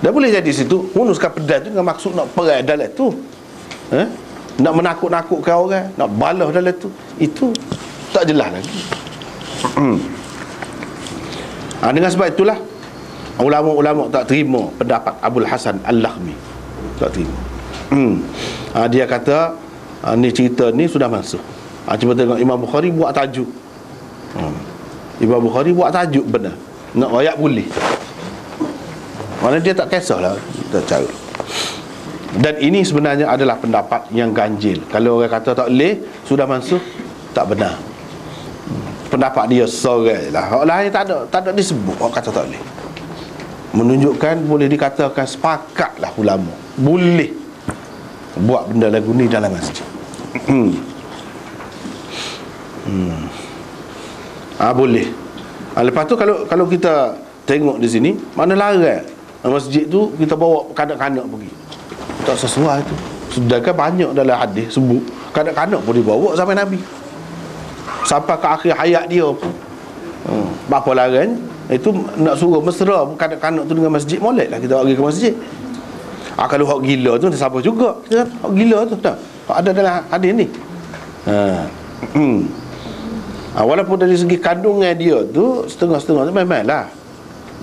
Dah boleh jadi situ hunuskan pedang tu dengan maksud nak perang dalam tu, nak menakut-nakutkan orang, nak balas dalam tu. Itu tak jelas lagi. Dengan sebab itulah ulama-ulama tak terima pendapat Abul Hasan Al-Lakhmi. Tak terima. Dia kata ni cerita ni sudah masuk. Cuba tengok Imam Bukhari buat tajuk. Imam Bukhari buat tajuk benar. Nak ayat boleh. Mana dia tak kisahlah kita cara. Dan ini sebenarnya adalah pendapat yang ganjil. Kalau orang kata tak boleh, sudah masuk, tak benar. Pendapat dia seorang lah. Hak lain tak ada disebut. Orang kata tak boleh. Menunjukkan boleh dikatakan sepakatlah ulama boleh buat benda lagu ni dalam masjid. Boleh. Lepas tu kalau kita tengok di sini, mana larang masjid tu kita bawa kanak-kanak pergi, tak sesuai tu. Sedangkan banyak dalam hadis sebut kanak-kanak pun dibawa sampai Nabi, sampai ke akhir hayat dia pun. Berapa larang itu nak suruh mesra kanak-kanak tu dengan masjid, molek lah kita pergi ke masjid. Kalau hak gila tu siapa juga kita, hak gila tu tak ada dalam hadis ni. Walaupun dari segi kandungan dia tu setengah-setengah tu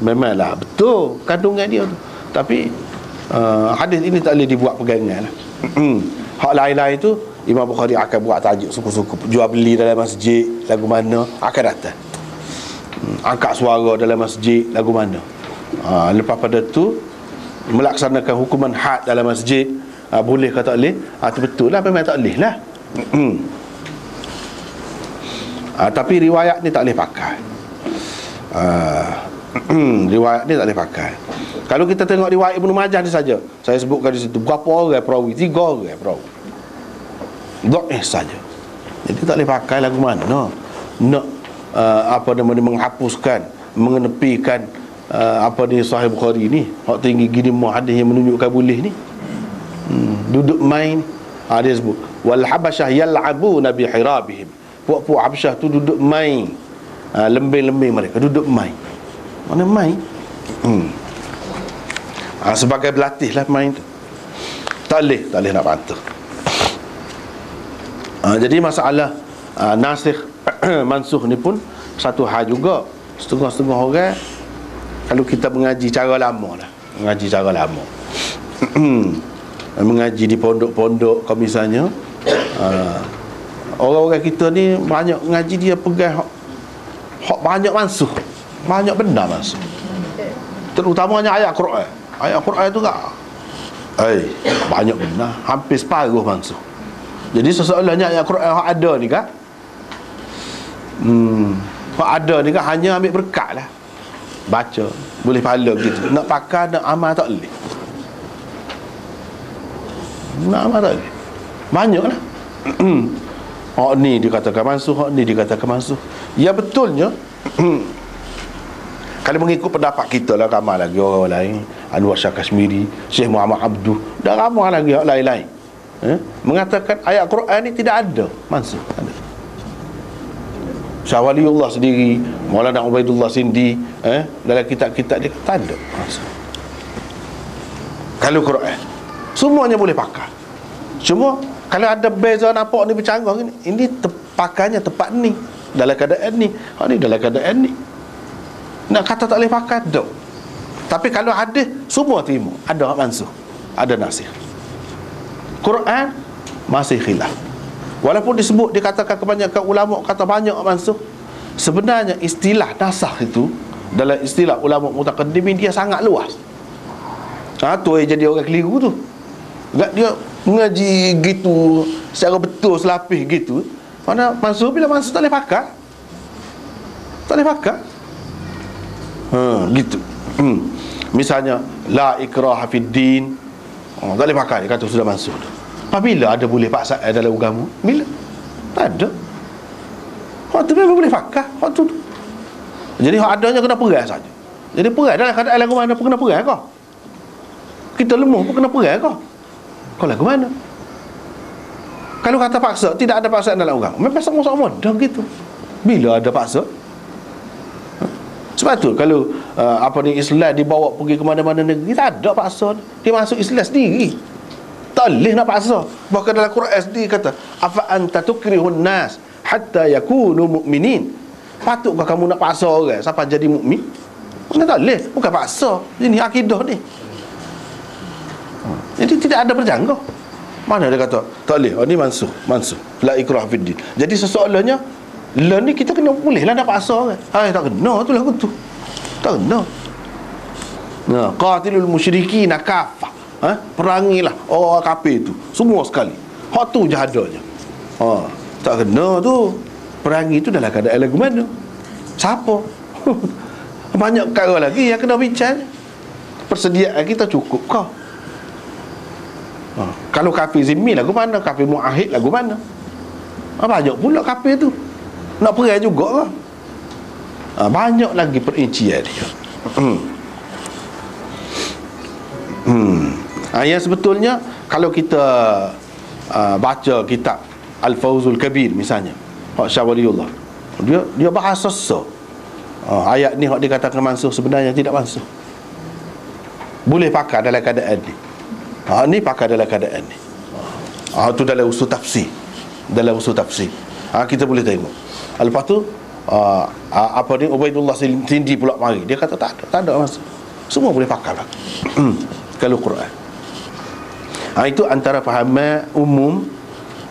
memanglah betul kandungan dia tu, tapi hadis ini tak boleh dibuat pegangan lah. Hak lain-lain tu Imam Bukhari akan buat tajuk suku-suku, jual beli dalam masjid lagu mana akan datang, angkat suara dalam masjid lagu mana. Lepas pada tu melaksanakan hukuman had dalam masjid, boleh ke tak boleh? Itu betul lah, memang tak boleh lah. Tapi riwayat ni tak boleh pakai. Riwayat ni tak boleh pakai. Kalau kita tengok riwayat Ibnu Majah ni saja, saya sebutkan di situ berapa orang perawi, 3 orang perawi, dhaif saja. Jadi tak boleh pakai lagu mana nak menghapuskan, mengenepikan Sahih Bukhari ni, hak tinggi gini mu hadis yang menunjukkan boleh ni. Duduk main. Dia sebut wal habasyah yal'abuna bi hirabihim. Puak-puak Habsyah tu duduk main, lembing-lembing mereka duduk main. Mana main? Sebagai berlatih lah main tu. Tak boleh nak bantah. Jadi masalah nasikh mansuh ni pun satu hal juga. Setengah-setengah orang, kalau kita mengaji cara lama lah, mengaji cara lama, mengaji di pondok-pondok kau misalnya, orang-orang kita ni banyak ngaji, dia pegang hak banyak mansuh, banyak benda mansuh, terutamanya ayat Quran. Ayat Quran tu tak banyak benda, hampir separuh mansuh. Jadi sesoalnya ayat Quran hak ada ni kan, hak ada ni kan hanya ambil berkat lah, baca boleh pahala gitu. Nak pakai, nak amal tak boleh. Nak amal tak boleh. Banyak lah. Hak ni dikatakan mansuh, hak ni dikatakan mansuh. Ya betulnya kalau mengikut pendapat kita lah, ramai lagi orang lain, Anwar Shah Kashmiri, Syekh Muhammad Abduh, dan ramai lagi hak lain-lain mengatakan ayat Quran ni tidak ada mansuh. Ada Syah Waliullah sendiri, Maulana Ubaidullah Sindi, dalam kitab-kitab dia tak ada mansuh. Kalau Quran semuanya boleh pakai, cuma kalau ada beza nampak ni bercanggah ni, ini pakainya tepat ni dalam keadaan ni, ni dalam keadaan ni. Nak kata tak boleh pakai tak. Tapi kalau hadis semua terima, ada mansuh, ada nasikh. Quran masih khilaf. Walaupun disebut, dikatakan kebanyakan ulama kata banyak mansuh, sebenarnya istilah nasakh itu dalam istilah ulama mutaqaddimin dia sangat luas. Tu yang jadi orang keliru tu. Dia mengaji gitu secara betul selapis gitu, Mana mansuh, bila mansuh tak boleh pakai. Tak boleh pakai. Gitu. Misalnya la ikraha fid din, tak boleh pakai, dia kata sudah mansuh. Apabila ada boleh paksa dalam agama? Bila? Tak ada. Waktu memang boleh pakai waktu tu. Jadi hak adanya kena perai saja. Jadi perai dalam keadaan lagu mana pun kena perai kau. Kita lemah pun kena perai kau. Kau lagu mana? Kalau kata paksa, tidak ada paksaan dalam agama, memang sama-sama dah gitu. Bila ada paksa? Sebab tu kalau Islam dibawa pergi ke mana-mana negeri, tak ada paksa. Dia masuk Islam sendiri. Tak boleh nak paksa. Bahkan dalam Quran sendiri kata, afa anta tukrihun nas hatta yakunu mu'minin. Patutkah kamu nak paksa orang sampai jadi mukmin? Tak boleh. Bukan paksa. Ini akidah ni. Jadi tidak ada berjangka. Mana dia kata tak boleh, ni mansuh la ikrah fid din. Jadi sesoalannya lah ni kita kena boleh lah nak paksa kan. Tak kena tu lah tu. Tak kena. Qatilul musyrikin kafah. Perangilah orang kafir tu semua sekali. Hak tu je adanya. Tak kena tu. Perangi tu dalam keadaan lagu mana? Siapa? Banyak perkara lagi yang kena bincang. Persediaan kita cukup kah? Kalau kafir zimmi lagu mana? Kafir muahid lagu mana? Banyak pula kafir tu. Nak perai juga lah. Banyak lagi perincian dia. Yang sebetulnya kalau kita baca kitab Al-Fawzul Kabir misalnya, hak Syah Waliullah, dia bahasa ayat ni hak dikatakan mansuh sebenarnya tidak mansuh. Boleh pakai dalam keadaan ni. Ni pakai dalam keadaan ni. Itu dalam usul tafsir. Kita boleh tengok. Lepas tu Ubaidullah Sindi pula mari. Dia kata tak ada masa. Semua boleh pakai lah. Kalau Quran. Itu antara fahaman umum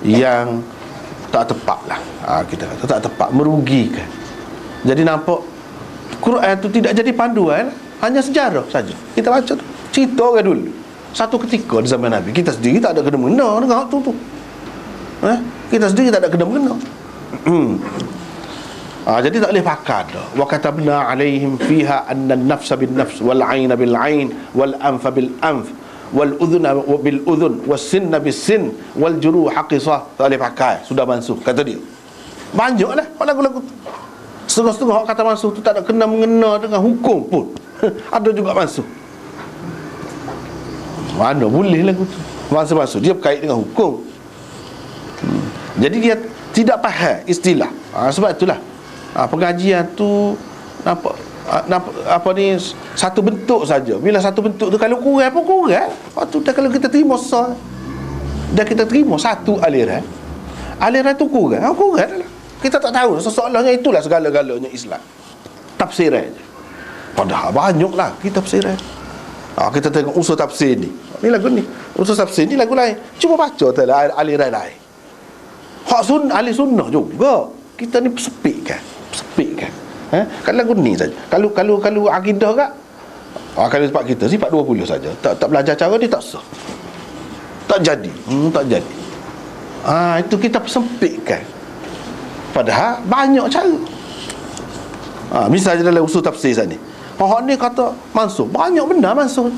yang tak tepat lah. Kita kata tak tepat, merugikan. Jadi nampak Quran tu tidak jadi panduan, hanya sejarah saja. Kita baca tu, cerita orang dulu. Satu ketika di zaman Nabi, kita sendiri tak ada kena-mengena dengan hak tu. Kita sendiri tak ada kena-mengena. Jadi tak boleh pakai dah. Wa katabna alaihim fiha anna an-nafsa bin-nafs wal 'ayna bil-'ain wal anfa bil-anf wal udhuna bil-udhun was sinna bis-sin wal juruha qisas. Tak boleh pakai, sudah mansuh kata dia. Banyaklah lagu-lagu tu. Setengah-setengah kata mansuh tu tak ada kena-mengena dengan hukum pun. Ada juga mansuh. Mana boleh lagu tu masuk dia berkait dengan hukum. Jadi dia tidak faham istilah. Sebab itulah pengajian tu nampak satu bentuk saja. Bila satu bentuk tu kalau kurang pun kurang. Waktu dah kalau kita terima dan kita terima satu aliran tu kurang lah. Kita tak tahu sesoalnya itulah segala-galanya Islam. Tafsiran je. Padahal banyaklah kita tafsiran. Kita tengok usul tafsir ni. Ni lagu ni. Usul tafsir ni lagu lain. Cuba baca telah aliran lain. Hak ahli sunnah juga. Kita ni sepik kan. Kan lagu ni saja. Kalau akidah kak, kalau sifat kita sifat 20 saja. Tak belajar cara dia tak sah. Tak jadi. Itu kita sempitkan. Padahal banyak cara. Misalnya dalam usul tafsir sana ni. Hak ni kata mansuh, banyak benda mansuh.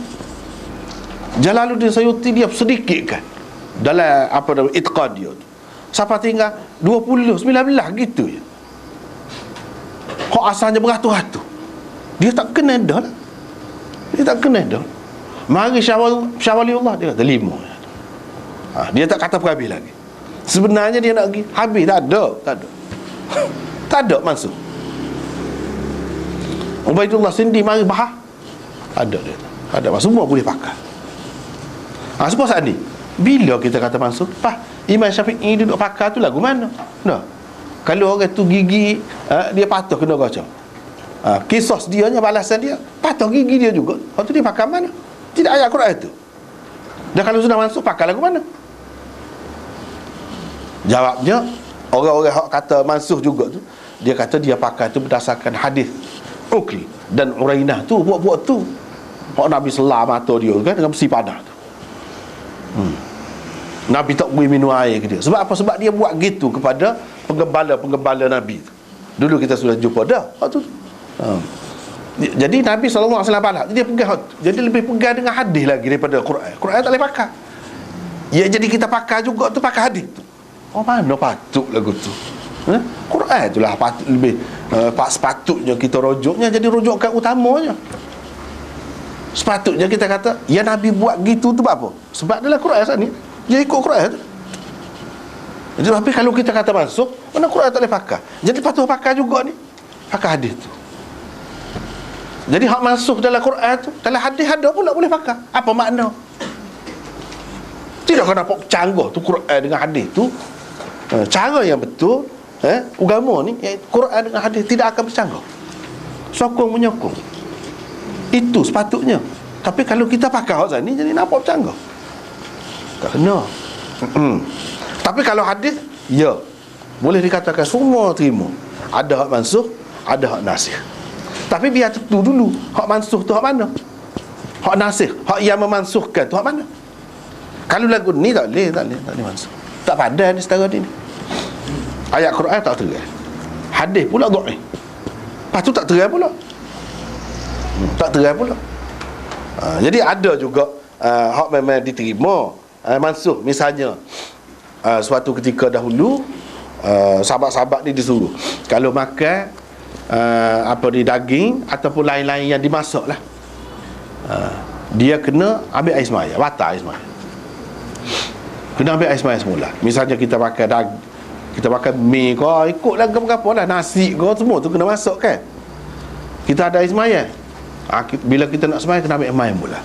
Jalaluddin Sayuti dia sedikit kan dalam itqad dia tu. Sampai tinggal 20, 19 gitu je. Hak asalnya beratus-ratus. Dia tak kena dah lah. Mari Syah Waliullah dia kata 5. Dia tak kata habis lagi. Sebenarnya dia nak pergi habis, tak ada mansuh. Ubaidullah Sindi mari bahas. Ada semua boleh pakai. Sebab saat ni bila kita kata mansuh, Imam Syafi'i duduk pakai tu lagu mana? Kalau orang tu gigi dia patut kena baca. Kisah dia nya balasan dia patut gigi dia juga. Waktu dia pakai mana? Tidak ayat Quran itu. Dan kalau sudah masuk pakai lagu mana? Jawabnya orang-orang hak kata mansuh juga tu, dia kata dia pakai tu berdasarkan hadis Ukli dan Urainah tu, buat-buat tu. Hak Nabi selah mata dia kan dengan besi panah tu. Nabi tak boleh minum air ke dia. Sebab apa? Sebab dia buat gitu kepada penggembala Nabi tu. Dulu kita sudah jumpa dah tu. Jadi Nabi SAW balak, dia pegang, jadi lebih pegang dengan hadis lagi daripada Quran. Quran tak boleh pakai. Ya, jadi kita pakai juga tu, pakai hadis tu. Oh, mana patut lagu tu? Quran itulah patut lebih sepatutnya kita rujuknya, jadi rujukan utamanya. Sepatutnya kita kata, ya Nabi buat gitu tu apa? Sebab dalam Quran saat ni dia ikut Quran tu. Jadi tapi kalau kita kata masuk, mana Quran tak boleh pakai. Jadi patut pakai juga ni, pakai hadis tu. Jadi hak masuk dalam Quran tu, dalam hadis ada pula boleh pakai. Apa makna? Tidak kena canggah tu Quran dengan hadis tu. Cara yang betul, agama ni, Quran dengan hadis tidak akan bercanggah. Sokong menyokong. Itu sepatutnya. Tapi kalau kita pakai hak ni, jadi nampak bercanggah. Tak kena. Tapi kalau hadis, ya, boleh dikatakan semua terima. Ada hak mansuh, ada hak nasih. Tapi biar tentu dulu, hak mansuh tu hak mana? Hak nasih, hak yang memansuhkan tu hak mana? Kalau lagu ni tak boleh mansuh. Tak padan ni setara ni. Ayat Quran tak terai, hadis pula dhaif. Lepas tu tak terai pula. Jadi ada juga hak memang diterima, mansuh. Misalnya suatu ketika dahulu sahabat-sahabat ni disuruh kalau makan daging ataupun lain-lain yang dimasak lah, dia kena ambil air semaya, batal air semaya. Kena ambil air semaya semula. Misalnya kita makan daging, kita makan mi ke, ikutlah apa-apa lah, nasi ke, semua tu kena masuk kan. Kita ada air semaya, bila kita nak semaya kena ambil air semaya mula.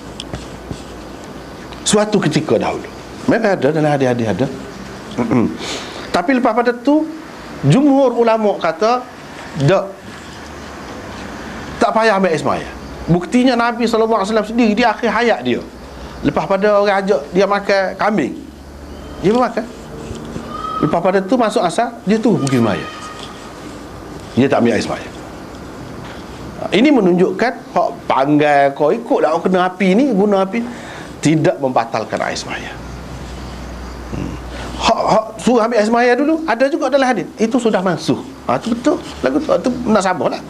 Suatu ketika dahulu memang ada dalam hadis-hadis ada. Tapi lepas pada tu jumhur ulama kata tak payah ambil air semaya. Buktinya Nabi SAW sendiri di akhir hayat dia, lepas pada orang ajak dia makan kambing, dia makan. Lepas pada tu masuk asar, dia tu pergi semaya, dia tak ambil air semaya. Ini menunjukkan hak panggai kau ikutlah kau kena api ni, guna api tidak membatalkan air semaya. Hak suruh ambil air semaya dulu ada juga dalam hadis. Itu sudah mansuh. Itu betul. Lagu tu munasabah lah.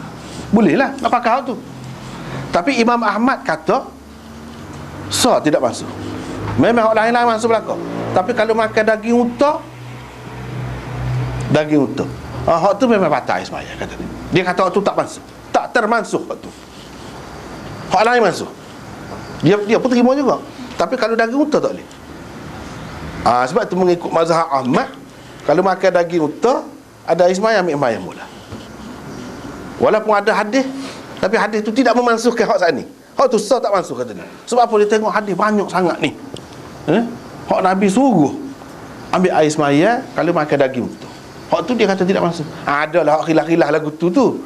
Boleh lah nak pakai hak tu. Tapi Imam Ahmad kata tidak mansuh. Memang hak lain-lain mansuh belaka. Tapi kalau makan daging unta, hak tu memang batal air semaya kata dia. Dia kata hak tu tak mansuh, tak termansuh hak tu. Hak lain mansuh. Dia pun terima juga. Tapi kalau daging unta tak boleh. Sebab tu mengikut mazhab Ahmad, kalau makan daging unta ada air semaya, ambil semaya mula. Walaupun ada hadis, tapi hadis tu tidak memansuhkan hak saat ni. Hak tu sah tak mansuh kata dia. Sebab apa? Dia tengok hadis banyak sangat ni. Hak Nabi suruh ambil air semaya kalau makan daging unta. Hak tu dia kata tidak mansuh. Adalah hak khilaf-khilaf lagu tu.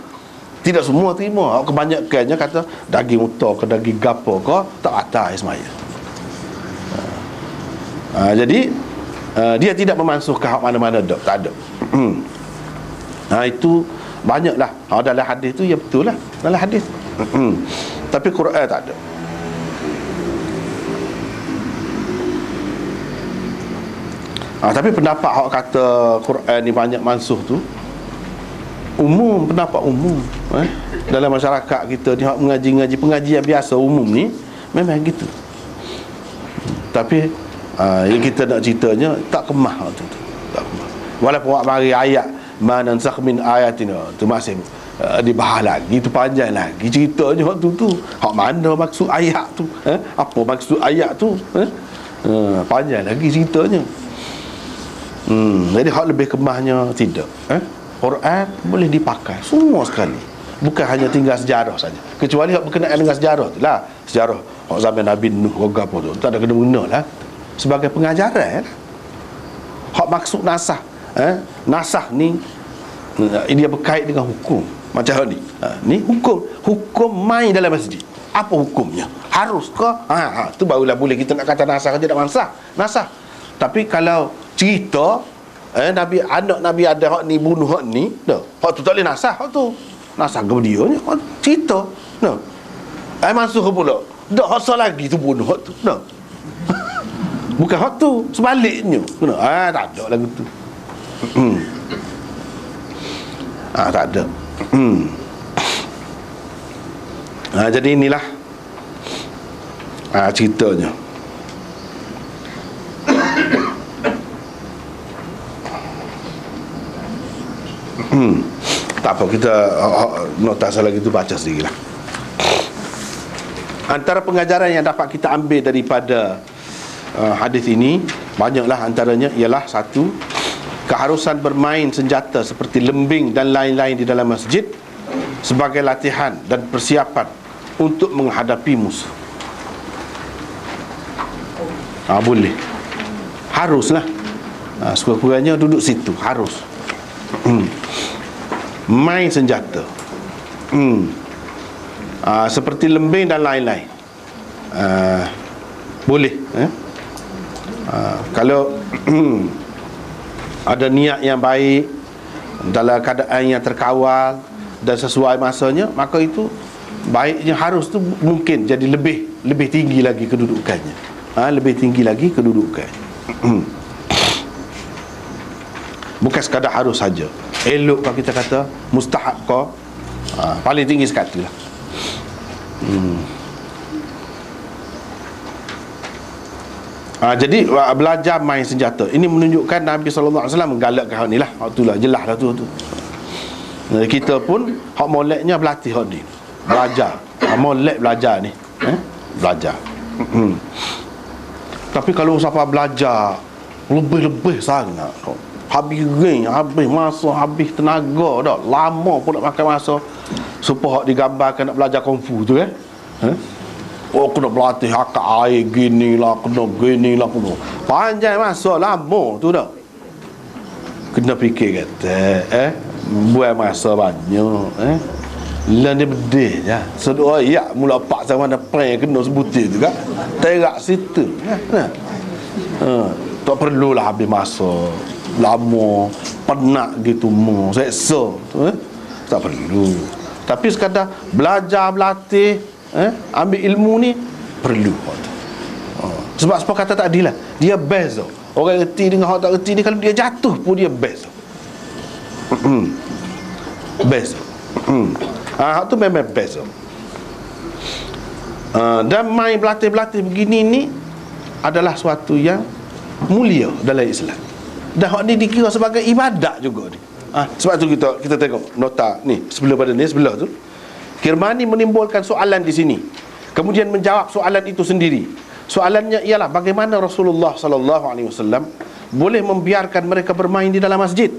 Tidak semua terima. Hak kebanyakannya kata daging unta ke daging gapo ke tak batal air semaya. Jadi dia tidak memansuhkan hak mana-mana tak ada. Itu banyaklah dalam hadis tu, ya betul lah dalam hadis. Tapi Quran tak ada. Tapi pendapat hak kata Quran ni banyak mansuh tu umum, pendapat umum dalam masyarakat kita ni, hak mengaji pengajian biasa umum ni memang gitu. Tapi yang kita nak ceritanya tak kemah tu, tak kemah. Walaupun awak mari ayat man nansakh min ayatin tu masih dibahas lagi, itu panjang lagi ceritanya hak tu. Hak mana maksud ayat tu, apa maksud ayat tu, panjang lagi ceritanya. Jadi hak lebih kemahnya tidak. Quran boleh dipakai semua sekali, bukan hanya tinggal sejarah saja. Kecuali hak berkenaan dengan sejarah tu lah, sejarah hak zaman Nabi Nuh ke apa tu tak ada kena-mengena lah, sebagai pengajaran. Hak maksud nasah, nasah ni dia berkait dengan hukum macam ni. Ni hukum main dalam masjid. Apa hukumnya? Harus ke? Tu barulah boleh kita nak kata nasah ke tidak nasah. Tapi kalau cerita anak Nabi ada hak ni bunuh hak ni, hak tu tak boleh nasah. Hak tu nasah kemudiannya hak cerita. Masuk pula dak hak lagi tu bunuh hak tu. Bukan hak tu, sebaliknya. Tak ada lagu tu. Tak ada. Jadi inilah ceritanya. Tak apa, kita nota salah gitu baca sendirilah. Antara pengajaran yang dapat kita ambil daripada hadis ini, banyaklah antaranya, ialah satu, keharusan bermain senjata seperti lembing dan lain-lain di dalam masjid sebagai latihan dan persiapan untuk menghadapi musuh. Boleh, haruslah, sekurang-kurangnya duduk situ, harus main senjata, seperti lembing dan lain-lain. Boleh, kalau ada niat yang baik, dalam keadaan yang terkawal dan sesuai masanya, maka itu baiknya, harus tu mungkin jadi lebih tinggi lagi kedudukannya. Lebih tinggi lagi kedudukannya. Bukan sekadar harus saja. Elok kalau kita kata, mustahab kau, paling tinggi sekali lah. Jadi belajar main senjata ini menunjukkan Nabi SAW menggalakkan hal ni lah. Waktu lah, jelas lah tu. Kita pun hak moleknya berlatih hak ni, belajar. Molek belajar ni, belajar. Tapi kalau siapa belajar lebih sangat, habis ring, habis masa, habis tenaga dah, lama pun nak makan masa supaya hak digambarkan nak belajar kungfu tu kan. Kena berlatih akak air gini lah, kena gini lah, kena panjang masa, lama tu dah. Kena fikir kata buat masa banyak, lan dia bedih je. Sedua ya mula pak sama ada prank kena sebutir tu kan. Terak situ. Tak perlulah habis masa lama, penat gitu mu, seksa tu, tak perlu. Tapi sekadar belajar, berlatih, ambil ilmu ni perlu. Sebab kata tadi lah, dia best tau. Orang reti dengan orang tak reti ni, kalau dia jatuh pun dia best tau. Best tau. Hak tu memang best tau. Dan main berlatih-berlatih begini ni adalah suatu yang mulia dalam Islam. Dan hak ni dikira sebagai ibadat juga ni. Sebab tu kita tengok nota ni sebelah pada ni, sebelah tu Kirmani menimbulkan soalan di sini, kemudian menjawab soalan itu sendiri. Soalannya ialah bagaimana Rasulullah SAW boleh membiarkan mereka bermain di dalam masjid?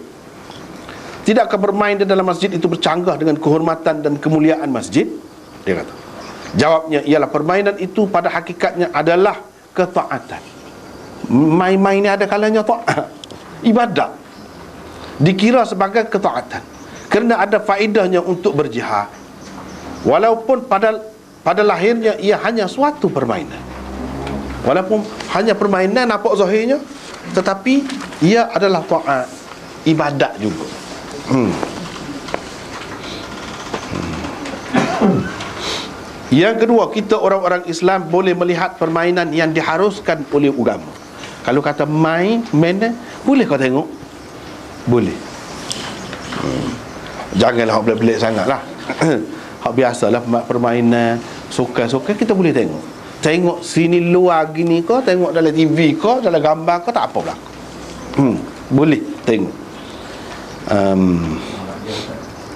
Tidakkah bermain di dalam masjid itu bercanggah dengan kehormatan dan kemuliaan masjid? Dia kata, jawabnya ialah permainan itu pada hakikatnya adalah ketaatan. Main-main ni ada kalanya taat, ibadat, dikira sebagai ketaatan kerana ada faedahnya untuk berjihad, walaupun pada lahirnya ia hanya suatu permainan. Walaupun hanya permainan nampak zahirnya, tetapi ia adalah taat, ibadat juga. Yang kedua, kita orang-orang Islam boleh melihat permainan yang diharuskan oleh agama. Kalau kata main boleh kau tengok, boleh. Janganlah hak pelik-pelik sangatlah. Hak biasalah permainan sukan-sukan kita boleh tengok. Tengok sini luar gini kau, tengok dalam TV kau, dalam gambar kau, tak apa berlaku. Boleh tengok.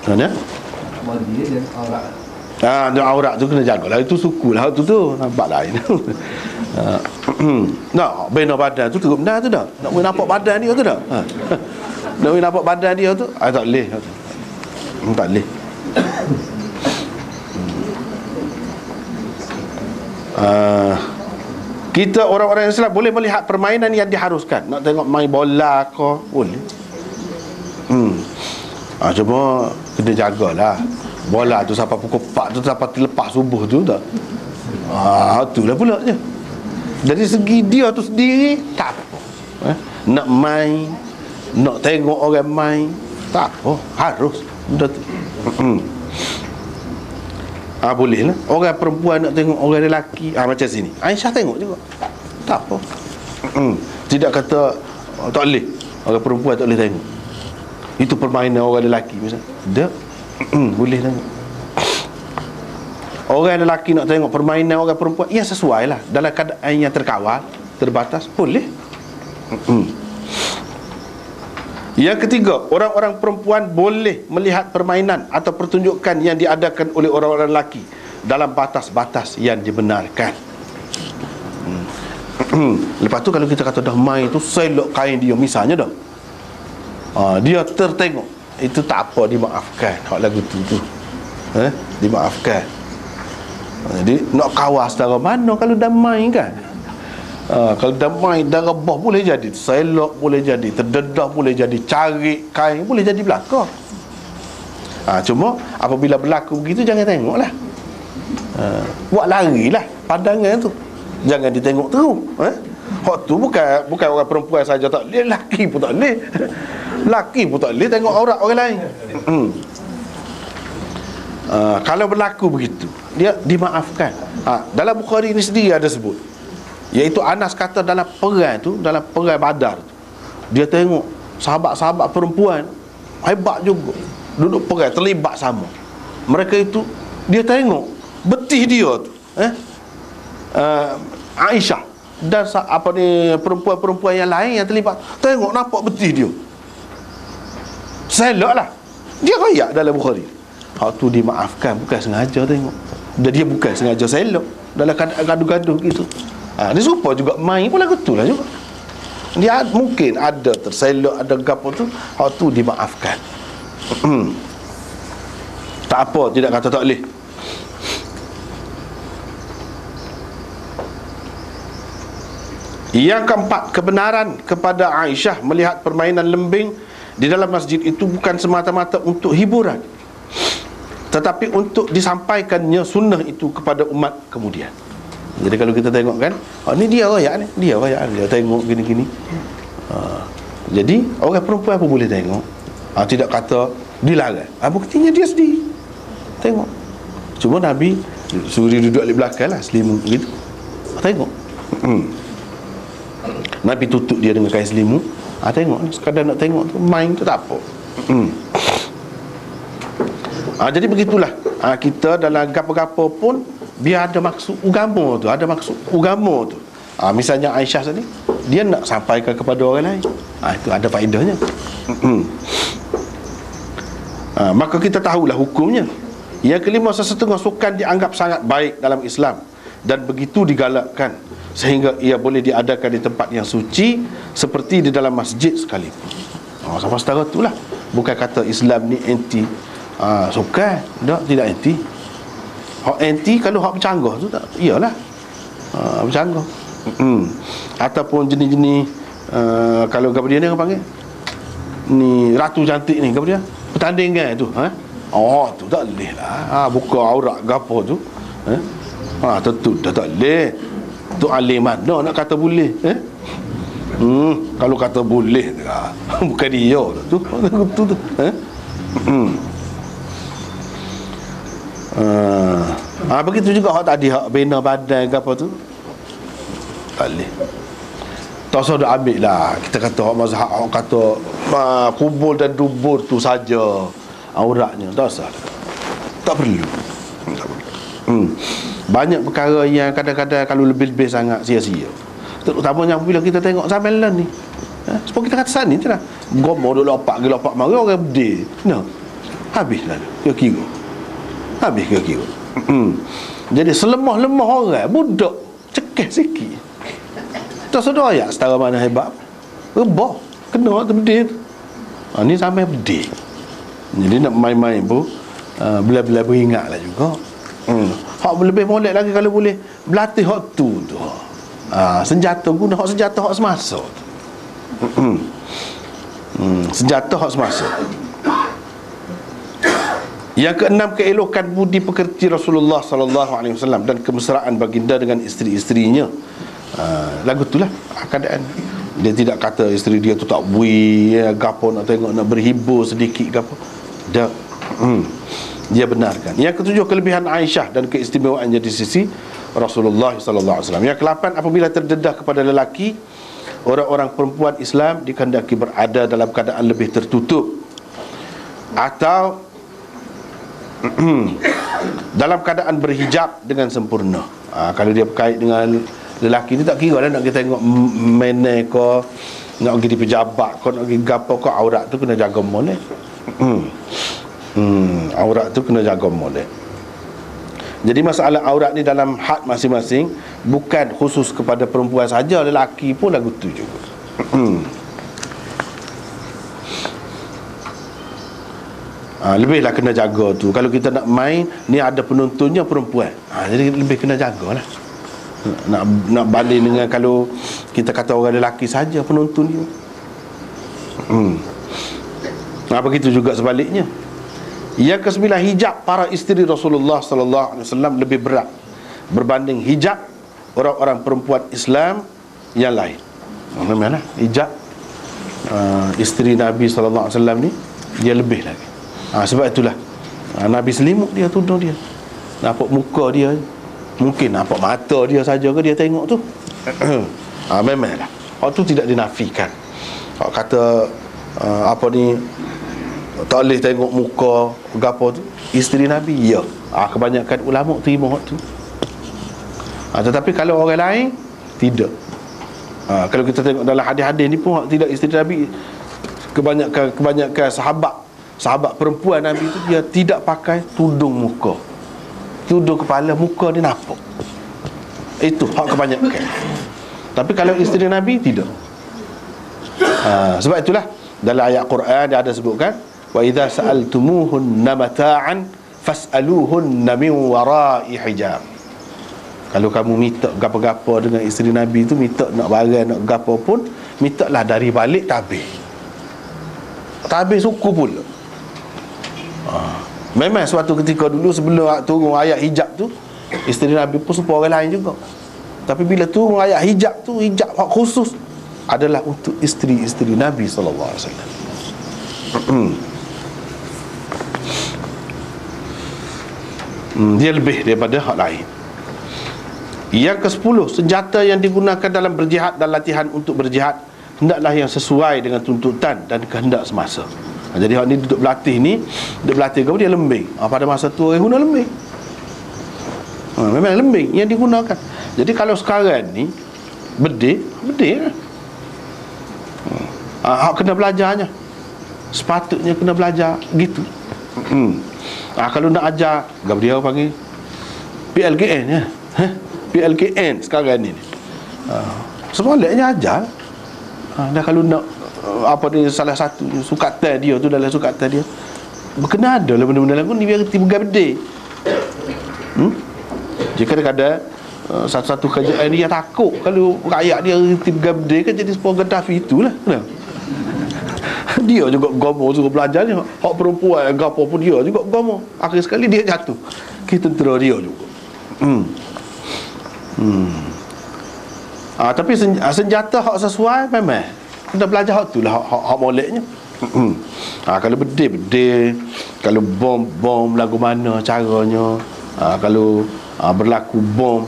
Mana? Dia aurat tu kena jagalah. Itu suku lah tu nampak lain. Nak bina badan tu cukup benar tu dah. Nak boleh nampak badan dia tu dah. Nak boleh nampak badan dia tu, tak boleh. Tak boleh. Kita orang-orang Islam boleh melihat permainan yang diharuskan. Nak tengok main bola ke, boleh. Cuma kena jagalah. Bola tu sampai pukul 4 tu, sampai lepas subuh tu tak. Itulah pula je. Dari segi dia tu sendiri tak apa. Nak main, nak tengok orang main, tak apa, harus benda tu. Boleh lah. Orang perempuan nak tengok orang lelaki, macam sini, Aisyah tengok juga, tak apa. Tidak kata tak boleh, orang perempuan tak boleh tengok. Itu permainan orang lelaki misalnya. Tak. Boleh tengok. Orang lelaki nak tengok permainan orang perempuan, ya sesuai lah, dalam keadaan yang terkawal, terbatas, boleh. Yang ketiga, orang-orang perempuan boleh melihat permainan atau pertunjukan yang diadakan oleh orang-orang lelaki dalam batas-batas yang dibenarkan. Lepas tu kalau kita kata dah main tu selok kain dia misalnya dah, dia tertengok, itu tak apa, dimaafkan. Hak lagu tu dimaafkan. Jadi nak kawal setara mana kalau dah main kan? Kalau dah main, dah rebah boleh jadi selok, boleh jadi terdedah, boleh jadi cari kain, boleh jadi belaka. Cuma apabila berlaku begitu, jangan tengoklah. Buat larilah pandangan tu, jangan ditengok terus. Hak tu bukan orang perempuan saja tak boleh, lelaki pun tak boleh. Lelaki pun tak boleh tengok aurat orang lain. Kalau berlaku begitu, dia dimaafkan. Dalam Bukhari ni sendiri ada sebut, iaitu Anas kata dalam perang tu, dalam perang Badar tu, dia tengok sahabat-sahabat perempuan hebat juga, duduk perang terlibat sama. Mereka itu dia tengok betih dia tu, Aisyah dan perempuan-perempuan yang lain yang terlibat, tengok nampak betih dia, selok lah. Dia royak dalam Bukhari. Hak tu dimaafkan, bukan sengaja tengok. Dan dia bukan sengaja selok dalam gaduh-gaduh gitu. Dia serupa juga main pun lagu tu lah juga. Dia mungkin ada terselok, ada gapo tu, hak tu dimaafkan. Tak apa, tidak kata tak boleh. Yang keempat, kebenaran kepada Aisyah melihat permainan lembing di dalam masjid itu bukan semata-mata untuk hiburan, tetapi untuk disampaikannya sunnah itu kepada umat kemudian. Jadi kalau kita tengok kan, ni dia royak ni, dia tengok gini-gini. Jadi orang perempuan pun boleh tengok. Tidak kata dilarang. Buktinya dia sendiri tengok. Cuma Nabi suruh dia duduk di belakang lah, selimut gitu, tengok. Nabi tutup dia dengan kain selimut. Tengok, sekadar nak tengok tu, main tu tak apa. Jadi begitulah, kita dalam gapo-gapo pun biar ada maksud agama tu, ada maksud agama tu. Misalnya Aisyah tadi, dia nak sampaikan kepada orang lain, itu ada faedahnya. Maka kita tahulah hukumnya. Yang kelima, sesetengah sukan dianggap sangat baik dalam Islam dan begitu digalakkan sehingga ia boleh diadakan di tempat yang suci seperti di dalam masjid sekalipun. Sampai setara itulah. Bukan kata Islam ni anti sukan, tidak anti. Hak anti kalau hak bercanggah tu tak, iyalah bercanggah. Ataupun jenis-jenis kalau gapo dia orang panggil ni, ratu cantik ni, gapo dia pertandingan tu, tu tak boleh lah. Buka aurat gapo tu, tentu dah tak boleh. Tu alim mana nak kata boleh? Kalau kata boleh bukan dia tu. Begitu juga hak tadi, hak bina badan ke apa tu, tak boleh. Tak usah dah ambil lah. Kita kata hak mazhab, hak kata kubur dan dubur tu saja auratnya, tak usah. Tak perlu. Banyak perkara yang kadang-kadang kalau lebih-lebih sangat sia-sia. Terutamanya bila kita tengok zaman ni, seperti kita kata sana je lah, gomo duk lopak mari orang berdeh. Habislah dia kira. Habis kira. Jadi selemah-lemah orang budak cekeh sikit. Tak sedar ayat setara mana hebat. Rebah kena tu berdeh. Ni sampai berdeh. Jadi nak main-main pun bila-bila beringatlah juga. Hak lebih molek lagi kalau boleh berlatih hak tu. Senjata guna hak senjata hak semasa. Senjata hak semasa. Yang keenam, keelokan budi pekerti Rasulullah sallallahu alaihi wasallam dan kemesraan baginda dengan isteri-isterinya. Lagu itulah keadaan. Dia tidak kata isteri dia tu tak bui, gapo nak tengok nak berhibur sedikit gapo. Dia benarkan. Yang ketujuh, kelebihan Aisyah dan keistimewaannya di sisi Rasulullah sallallahu alaihi wasallam. Yang ke-8, apabila terdedah kepada lelaki orang-orang perempuan Islam dikehendaki berada dalam keadaan lebih tertutup atau dalam keadaan berhijab dengan sempurna. Kalau dia berkait dengan lelaki ni tak kira lah nak kita tengok mana ko, nak pergi di pejabat ko, nak pergi gapo ko, aurat tu kena jaga molek. Aurat tu kena jaga molek. Jadi masalah aurat ni dalam had masing-masing, bukan khusus kepada perempuan saja, lelaki pun lagu tu juga. Lebihlah kena jaga tu. Kalau kita nak main ni ada penontonnya perempuan, jadi lebih kena jagalah. Nak banding dengan kalau kita kata orang lelaki saja penonton dia. Begitu juga sebaliknya. Yang ke-9, hijab para isteri Rasulullah sallallahu alaihi wasallam lebih berat berbanding hijab orang-orang perempuan Islam yang lain. Mana hijab isteri Nabi sallallahu alaihi wasallam ni dia lebih lagi. Sebab itulah Nabi selimut dia, tudung dia, nampak muka dia, mungkin nampak mata dia saja ke dia tengok tu. Memanglah hak tu tidak dinafikan. Hak kata apa ni tak boleh tengok muka gapo tu isteri Nabi, ya. Kebanyakan ulama terima hak tu. Tetapi kalau orang lain tidak. Kalau kita tengok dalam hadis-hadis ni pun hak tidak isteri Nabi, kebanyakan sahabat perempuan Nabi tu dia tidak pakai tudung muka. Tudung kepala, muka dia nampak. Itu hak kebanyakan. Tapi kalau isteri Nabi tidak. Sebab itulah dalam ayat Quran dia ada sebutkan, wa idza sa'altumuhunna mata'an fas'aluhunna min wara'i hijab. Kalau kamu minta gapo-gapo dengan isteri Nabi tu, minta nak barang nak gapo pun, mintalah dari balik tabir. Tabir suku pula. Memang suatu ketika dulu sebelum turun ayat hijab tu, isteri Nabi pun serupa orang lain juga. Tapi bila turun ayat hijab tu, hijab hak khusus adalah untuk isteri-isteri Nabi sallallahu alaihi wasallam. Dia lebih daripada hak lain. Yang ke-10, senjata yang digunakan dalam berjihad dan latihan untuk berjihad hendaklah yang sesuai dengan tuntutan dan kehendak semasa. Jadi hak ni duduk berlatih ni, duduk berlatih ke dia lembing. Pada masa tu orang guna lembing. Memang lembing yang digunakan. Jadi kalau sekarang ni bedil lah. Hak kena belajarnya. Sepatutnya kena belajar gitu. Kalau nak ajar, Gabriel panggil PLKN ya. PLKN sekarang ni. Sebaliknya ajar. Dan kalau nak apa ni, salah satu sukatan dia tu, dalam sukatan dia kena ada lah benda-benda lagu ni biar reti bergabde. Jika kadang-kadang satu-satu kerjaan dia takut kalau rakyat dia reti bergabde kan jadi sebuah Gaddafi itulah. Dia juga gomo suruh belajar ni. Hak perempuan gapo pun dia juga gomo. Akhir sekali dia jatuh. Kita tentera dia juga. Tapi senjata hak sesuai memang kena belajar hak tu lah, hak moleknya. Kalau bedil, kalau bom lagu mana caranya, kalau berlaku bom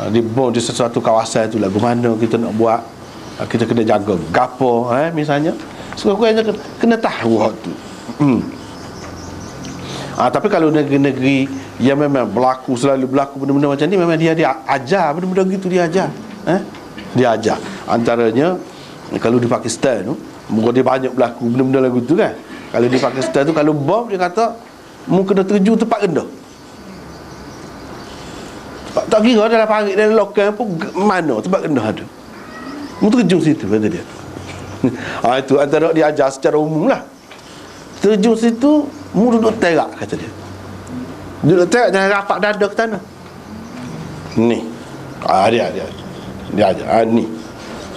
di bom di sesuatu kawasan tu lagu mana kita nak buat, kita kena jaga gapo misalnya. Sekurang-kurangnya kena tahu hak tu. Tapi kalau negeri-negeri yang memang selalu berlaku benda-benda macam ni, memang dia ajar benda-benda gitu, dia ajar. Dia ajar. Antaranya kalau di Pakistan tu, dia banyak berlaku benda-benda lagu tu kan. Kalau di Pakistan tu, kalau bom dia kata mu kena terjun tempat rendah. Tak kira dalam parit dalam lokal pun mana tempat rendah ada, mu terjun situ kata dia. Itu antara dia ajar secara umum lah. Terjun situ, mu duduk terak kata dia. Duduk terak, jangan rapat dada ke tanah. Ni dia ajar ni.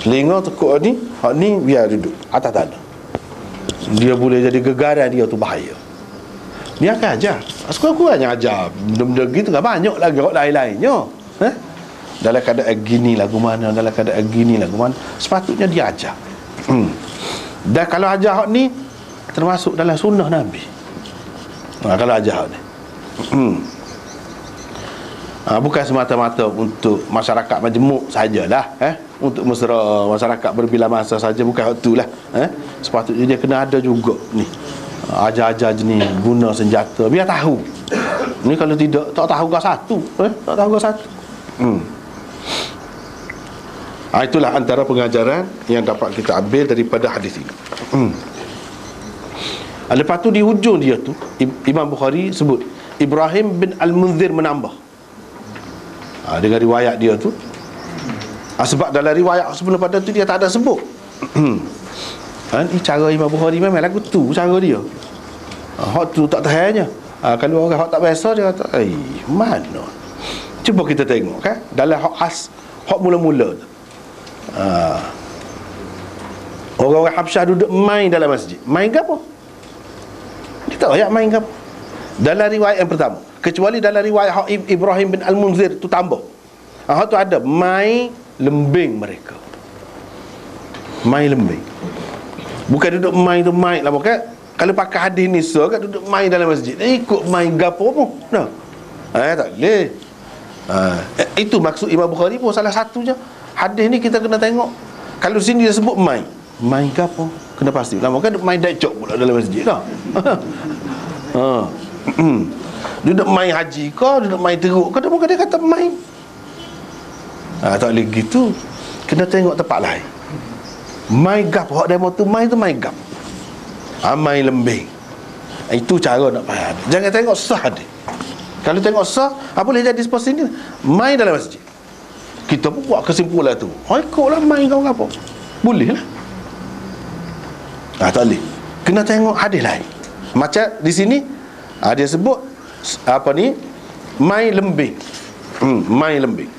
Telinga tekuk ni, hak ni biar duduk atas tanah. Dia boleh jadi gegaran dia tu bahaya. Dia akan ajar. Sekurang-kurangnya ajar benda-benda gitu kan, banyak lagi orang lain-lainnya. Dalam keadaan gini lagu mana, dalam keadaan gini lagu mana, sepatutnya dia ajar. Dan kalau ajar hak ni termasuk dalam sunnah Nabi. Kalau ajar hak ni. Bukan semata-mata untuk masyarakat majmuk sajalah, untuk mesra masyarakat berbilang masa saja, bukan itulah. Sepatutnya dia kena ada juga ni, ajar-ajar jenis guna senjata, biar tahu. Ni kalau tidak, tak tahu kau satu, tak tahu kau satu. Itulah antara pengajaran yang dapat kita ambil daripada hadis ini. Lepas tu di hujung dia tu, Imam Bukhari sebut Ibrahim bin Al-Munzir menambah dengan riwayat dia tu. Sebab dalam riwayat sebelum pada tu dia tak ada sebut. Ini cara Imam Bukhari memang lagu tu cara dia. Hak tu tak tahannya. Kalau orang hak tak biasa, dia kata, mana? Cuba kita tengok kan, dalam hak mula-mula tu. Orang-orang Habsyah duduk main dalam masjid. Main ke apa? Dia tak ayat main ke apa. Dalam riwayat yang pertama, kecuali dalam riwayat Ibrahim bin Al-Munzir tu tambah, tu ada main lembing mereka. Main lembing. Bukan duduk main tu main lah, bukan. Kalau pakai hadis ni kan duduk main dalam masjid, ikut main gapo pun. Tak boleh. Itu maksud Imam Bukhari pun salah satunya. Hadis ni kita kena tengok. Kalau sini dia sebut main gapo, kena pasti. Lama kan main dacok pula dalam masjid lah. Duduk main haji ke, duduk main teruk ke, bukan dia kata main. Tak boleh gitu. Kena tengok tempat lain. Main gap, hak demo tu main gap. Main lembing. Itu cara nak faham. Jangan tengok sah dia. Kalau tengok sah, apa boleh jadi seperti ini? Main dalam masjid. Kita pun buat kesimpulan tu. Ikutlah main kau apa. Boleh lah. Tak boleh. Kena tengok hadis lain. Macam di sini dia sebut apa ni, main lembing. Main lembing.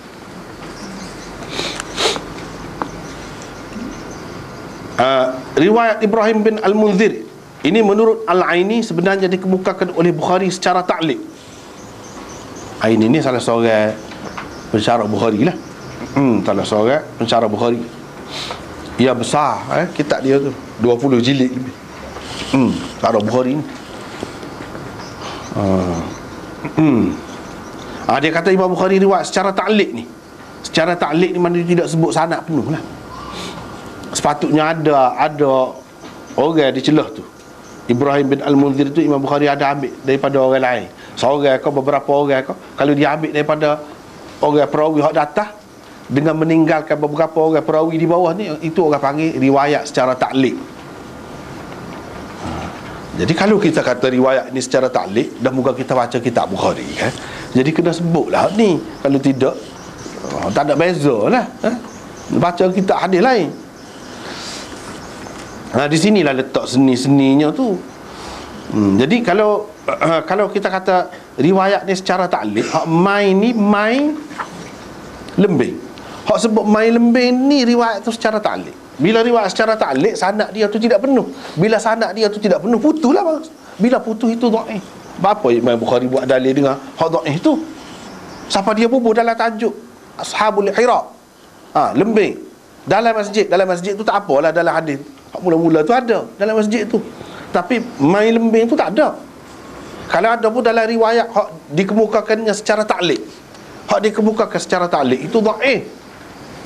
Riwayat Ibrahim bin Al-Munzir ini menurut Al-Aini sebenarnya dikemukakan oleh Bukhari secara ta'liq. Aini ni salah seorang pensyarah Bukhari lah. Salah seorang pensyarah Bukhari. Ia besar kitab dia tu 20 jilid lebih. Syarah Bukhari ni. Dia kata Imam Bukhari riwayat secara ta'liq ni. Secara ta'liq ni mana dia tidak sebut sanad penuh lah. Sepatutnya ada orang di celah tu. Ibrahim bin Al-Munzir tu Imam Bukhari ada ambil daripada orang lain, seorang ke beberapa orang ke. Kalau dia ambil daripada orang perawi hak datang dengan meninggalkan beberapa orang perawi di bawah ni, itu orang panggil riwayat secara ta'liq. Jadi kalau kita kata riwayat ni secara ta'liq, dah muka kita baca kitab Bukhari kan. Jadi kena sebutlah ni. Kalau tidak, tak ada beza lah. Baca kitab hadis lain. Di sinilah letak seni-seninya tu. Jadi kalau kita kata riwayat ni secara ta'liq, hak main ni main lembing. Hak sebut main lembing ni riwayat tu secara ta'liq. Bila riwayat secara ta'liq, sanad dia tu tidak penuh. Bila sanad dia tu tidak penuh, putuslah. Bila putus itu dhaif. Apa Imam Bukhari buat dalil dengan hak dhaif tu? Siapa dia bubuh dalam tajuk Ashabul Hiraq, lembing dalam masjid. Dalam masjid tu tak apalah dalam hadis. Hak mula-mula tu ada dalam masjid tu, tapi main lembing tu tak ada. Kalau ada pun dalam riwayat hak dikemukakannya secara ta'liq. Hak dikemukakan secara ta'liq itu dhaif.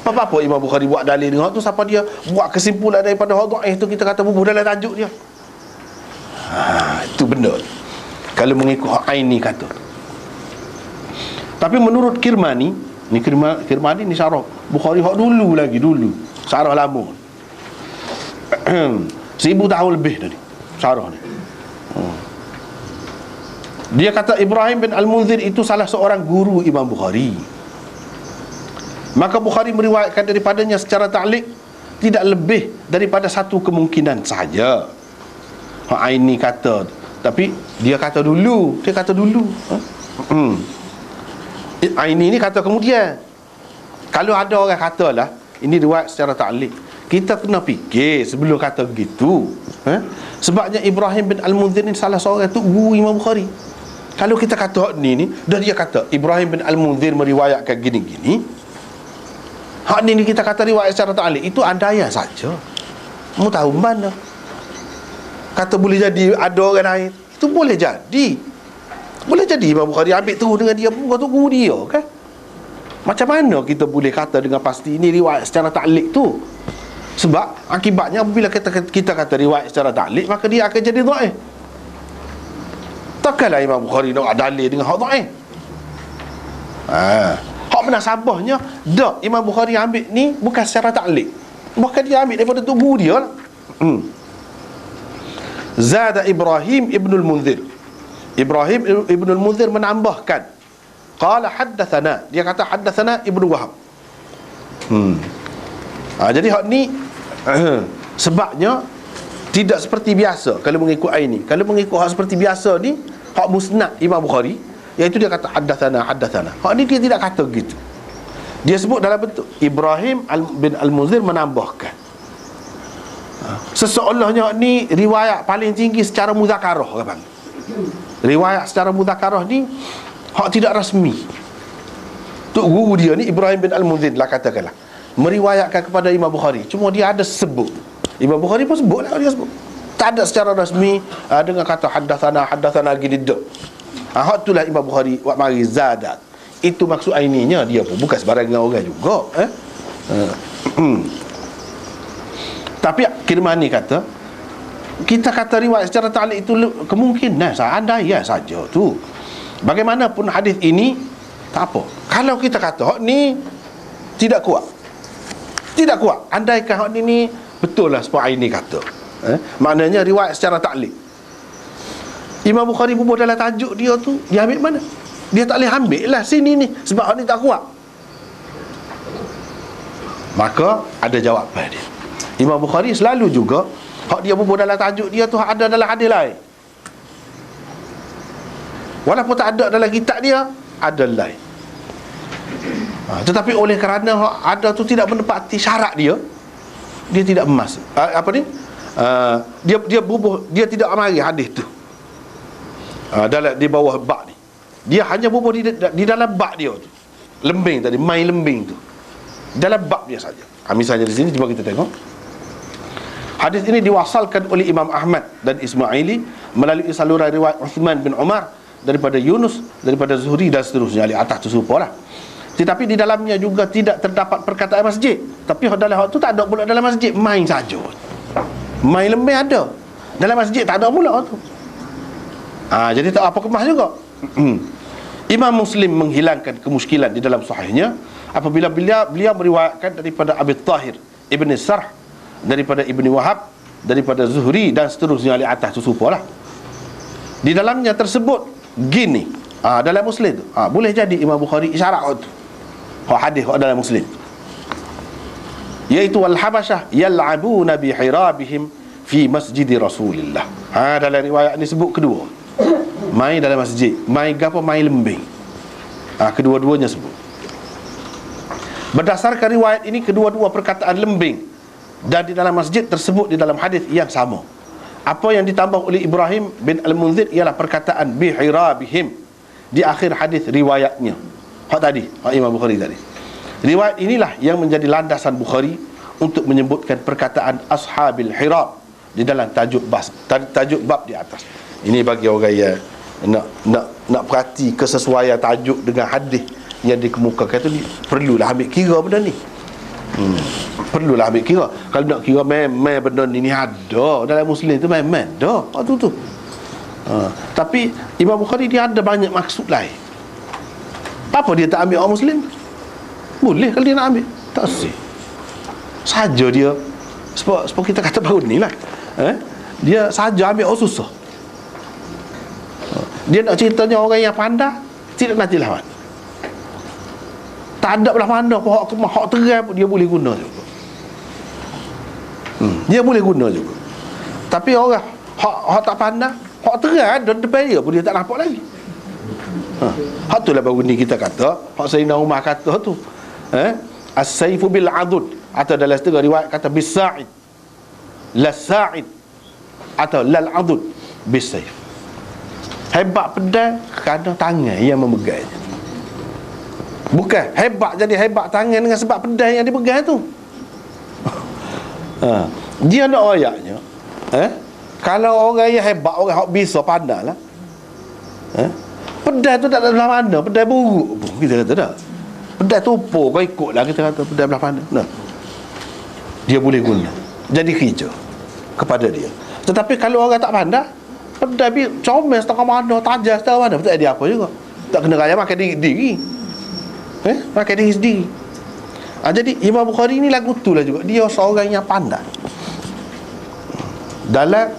Apa Imam Bukhari buat dalil dengan hak tu? Siapa dia buat kesimpulan daripada hak dhaif tu, kita kata bubuh dalam tajuk dia. Itu benar kalau mengikut hak Aini kata. Tapi menurut Kirmani ni, Kirmani ni syarah Bukhari hak dulu syarah lama 1000 tahun lebih tadi syarah ni. Dia kata Ibrahim bin Al-Munzir itu salah seorang guru Imam Bukhari. Maka Bukhari meriwayatkan daripadanya secara ta'liq tidak lebih daripada satu kemungkinan sahaja. Aini kata, tapi dia kata dulu. Aini ni kata kemudian. Kalau ada orang katalah ini riwayat secara ta'liq, kita kena fikir sebelum kata begitu. Sebabnya Ibrahim bin Al-Munzir ni salah seorang tu guru Imam Bukhari. Kalau kita kata ni dah dia kata Ibrahim bin Al-Munzir meriwayatkan gini-gini, hak ni kita kata riwayat secara ta'liq, itu andaian saja. Mu tahu mana? Kata boleh jadi ada orang lain, itu boleh jadi. Boleh jadi Imam Bukhari ambil terus dengan dia, bukan tu guru dia kan. Macam mana kita boleh kata dengan pasti ini riwayat secara ta'liq tu? Sebab akibatnya apabila kita kata riwayat secara ta'liq, maka dia akan jadi dhaif. Takkanlah Imam Bukhari nak dalil dengan hak dhaif. Hak munasabahnya dak Imam Bukhari ambil ni bukan secara ta'liq, bahkan dia ambil daripada tubuh dia lah. Zada Ibrahim ibn al-Munzir. Ibrahim ibn al-Munzir menambahkan, qala haddathana, dia kata haddathana Ibnu Wahab. Jadi hak ni sebabnya tidak seperti biasa kalau mengikut ini. Kalau mengikut hak seperti biasa ni, hak musnad Imam Bukhari, iaitu dia kata haddathana. Hak ni dia tidak kata gitu. Dia sebut dalam bentuk Ibrahim bin al-Munzir menambahkan. Seseolahnya ni riwayat paling tinggi secara muzakarah, kawan. Riwayat secara muzakarah ni hak tidak rasmi. Tok guru dia ni Ibrahim bin al-Munzir lah katakanlah, meriwayatkan kepada Imam Bukhari. Cuma dia ada sebut, Imam Bukhari pun sebut lah, dia sebut. Tak ada secara rasmi dengan kata haddathana gini dak. Hak itulah Imam Bukhari buat mari zadat. Itu maksud aininya dia pun bukan sebarangan orang juga. Tapi Kirmani kata, kita kata riwayat secara ta'liq itu kemungkinan seandainya saja tu. Bagaimanapun hadis ini tak apa. Kalau kita kata hak ni tidak kuat, andaikan hak ni betul lah seperti ini kata, maknanya riwayat secara ta'liq. Imam Bukhari bubuh dalam tajuk dia tu, dia ambil mana? Dia tak boleh ambil lah sini ni, sebab hak ni tak kuat. Maka ada jawapan dia. Imam Bukhari selalu juga hak dia bubuh dalam tajuk dia tu ada dalam hadis lain. Walaupun tak ada dalam kitab dia, ada lain. Tetapi oleh kerana hak ada tu tidak menepati syarat dia, dia tidak emas. Dia bubuh, dia tidak amari hadis tu dalam di bawah bab ni. Dia hanya bubuh di dalam bab dia tu. Lembing tadi, main lembing tu. Dalam bab dia saja. Misalnya di sini cuba kita tengok. Hadis ini diwasalkan oleh Imam Ahmad dan Ismaili melalui saluran riwayat Uthman bin Umar daripada Yunus, daripada Zuhri dan seterusnya. Di atas tu serupa lah. Tetapi di dalamnya juga tidak terdapat perkataan masjid. Tapi dalam hal tu tak ada pula dalam masjid, main saja. Main lembing ada, dalam masjid tak ada pula tu. Jadi tak apa kemas juga. Imam Muslim menghilangkan kemuskilan di dalam sahihnya apabila beliau meriwayatkan daripada Abi Tahir Ibn Sarh, daripada Ibni Wahab, daripada Zuhri dan seterusnya di atas tu serupa lah. Di dalamnya tersebut gini, dalam Muslim tu boleh jadi Imam Bukhari isyarat tu hadis dalam Muslim, iaitu wal habasyah yal'abuna bi hirabihim fi masjid Rasulillah. Dalam riwayat ni sebut kedua, main dalam masjid, main gapo, main lembing. Kedua-duanya sebut. Berdasarkan riwayat ini, kedua-dua perkataan lembing dan di dalam masjid tersebut di dalam hadis yang sama. Apa yang ditambah oleh Ibrahim bin al-Munzir ialah perkataan bihirabihim di akhir hadis riwayatnya. Hak tadi, Imam Bukhari tadi. Riwayat inilah yang menjadi landasan Bukhari untuk menyebutkan perkataan ashabil hirab di dalam tajuk bab di atas. Ini bagi orang yang nak perhati kesesuaian tajuk dengan hadis yang dikemukakan itu, perlulah ambil kira benda ni. Perlulah ambil kira. Kalau nak kira memang benda ni ada dalam Muslim tu, memang ada waktu tu. Tapi Imam Bukhari dia ada banyak maksud lain. Apa dia tak ambil orang Muslim? Boleh kalau dia nak ambil, tak sih saja dia. Sebab kita kata baru ni lah, dia saja ambil orang susah. Dia nak ceritanya orang yang pandai, tidak nanti lawan. Tak ada belah mana pun hak terang pun dia boleh guna juga. Dia boleh guna juga. Tapi orang hak tak pandai, hak terang ada depan dia pun dia tak nampak lagi. Hak tu lah baru ni kita kata, hak Sayyidina Umar kata tu, as-sayfu bil adud, atau dalam setengah riwayat kata bis-sa'id, las-sa'id, atau lal adud bis-sayf. Hebat pedang kerana tangan yang memegang. Bukan hebat jadi hebat tangan dengan sebab pedang yang dipegang tu. Dia nak ayatnya, kalau orang yang hebat, orang yang bisa pandai lah, pedang tu tak ada dalam mana, pedang buruk pun kita kata dah. Pedai tupu kau ikutlah, kita kata pedai belah pandai. Nah, dia boleh guna jadi kerja kepada dia. Tetapi kalau orang tak pandai, pedai bi comel setengah mana, tajam setengah mana, tak ada apa juga. Tak kena raya makan diri. Makan diri sendiri. Jadi Imam Bukhari ni lagu tu lah juga. Dia seorang yang pandai dalam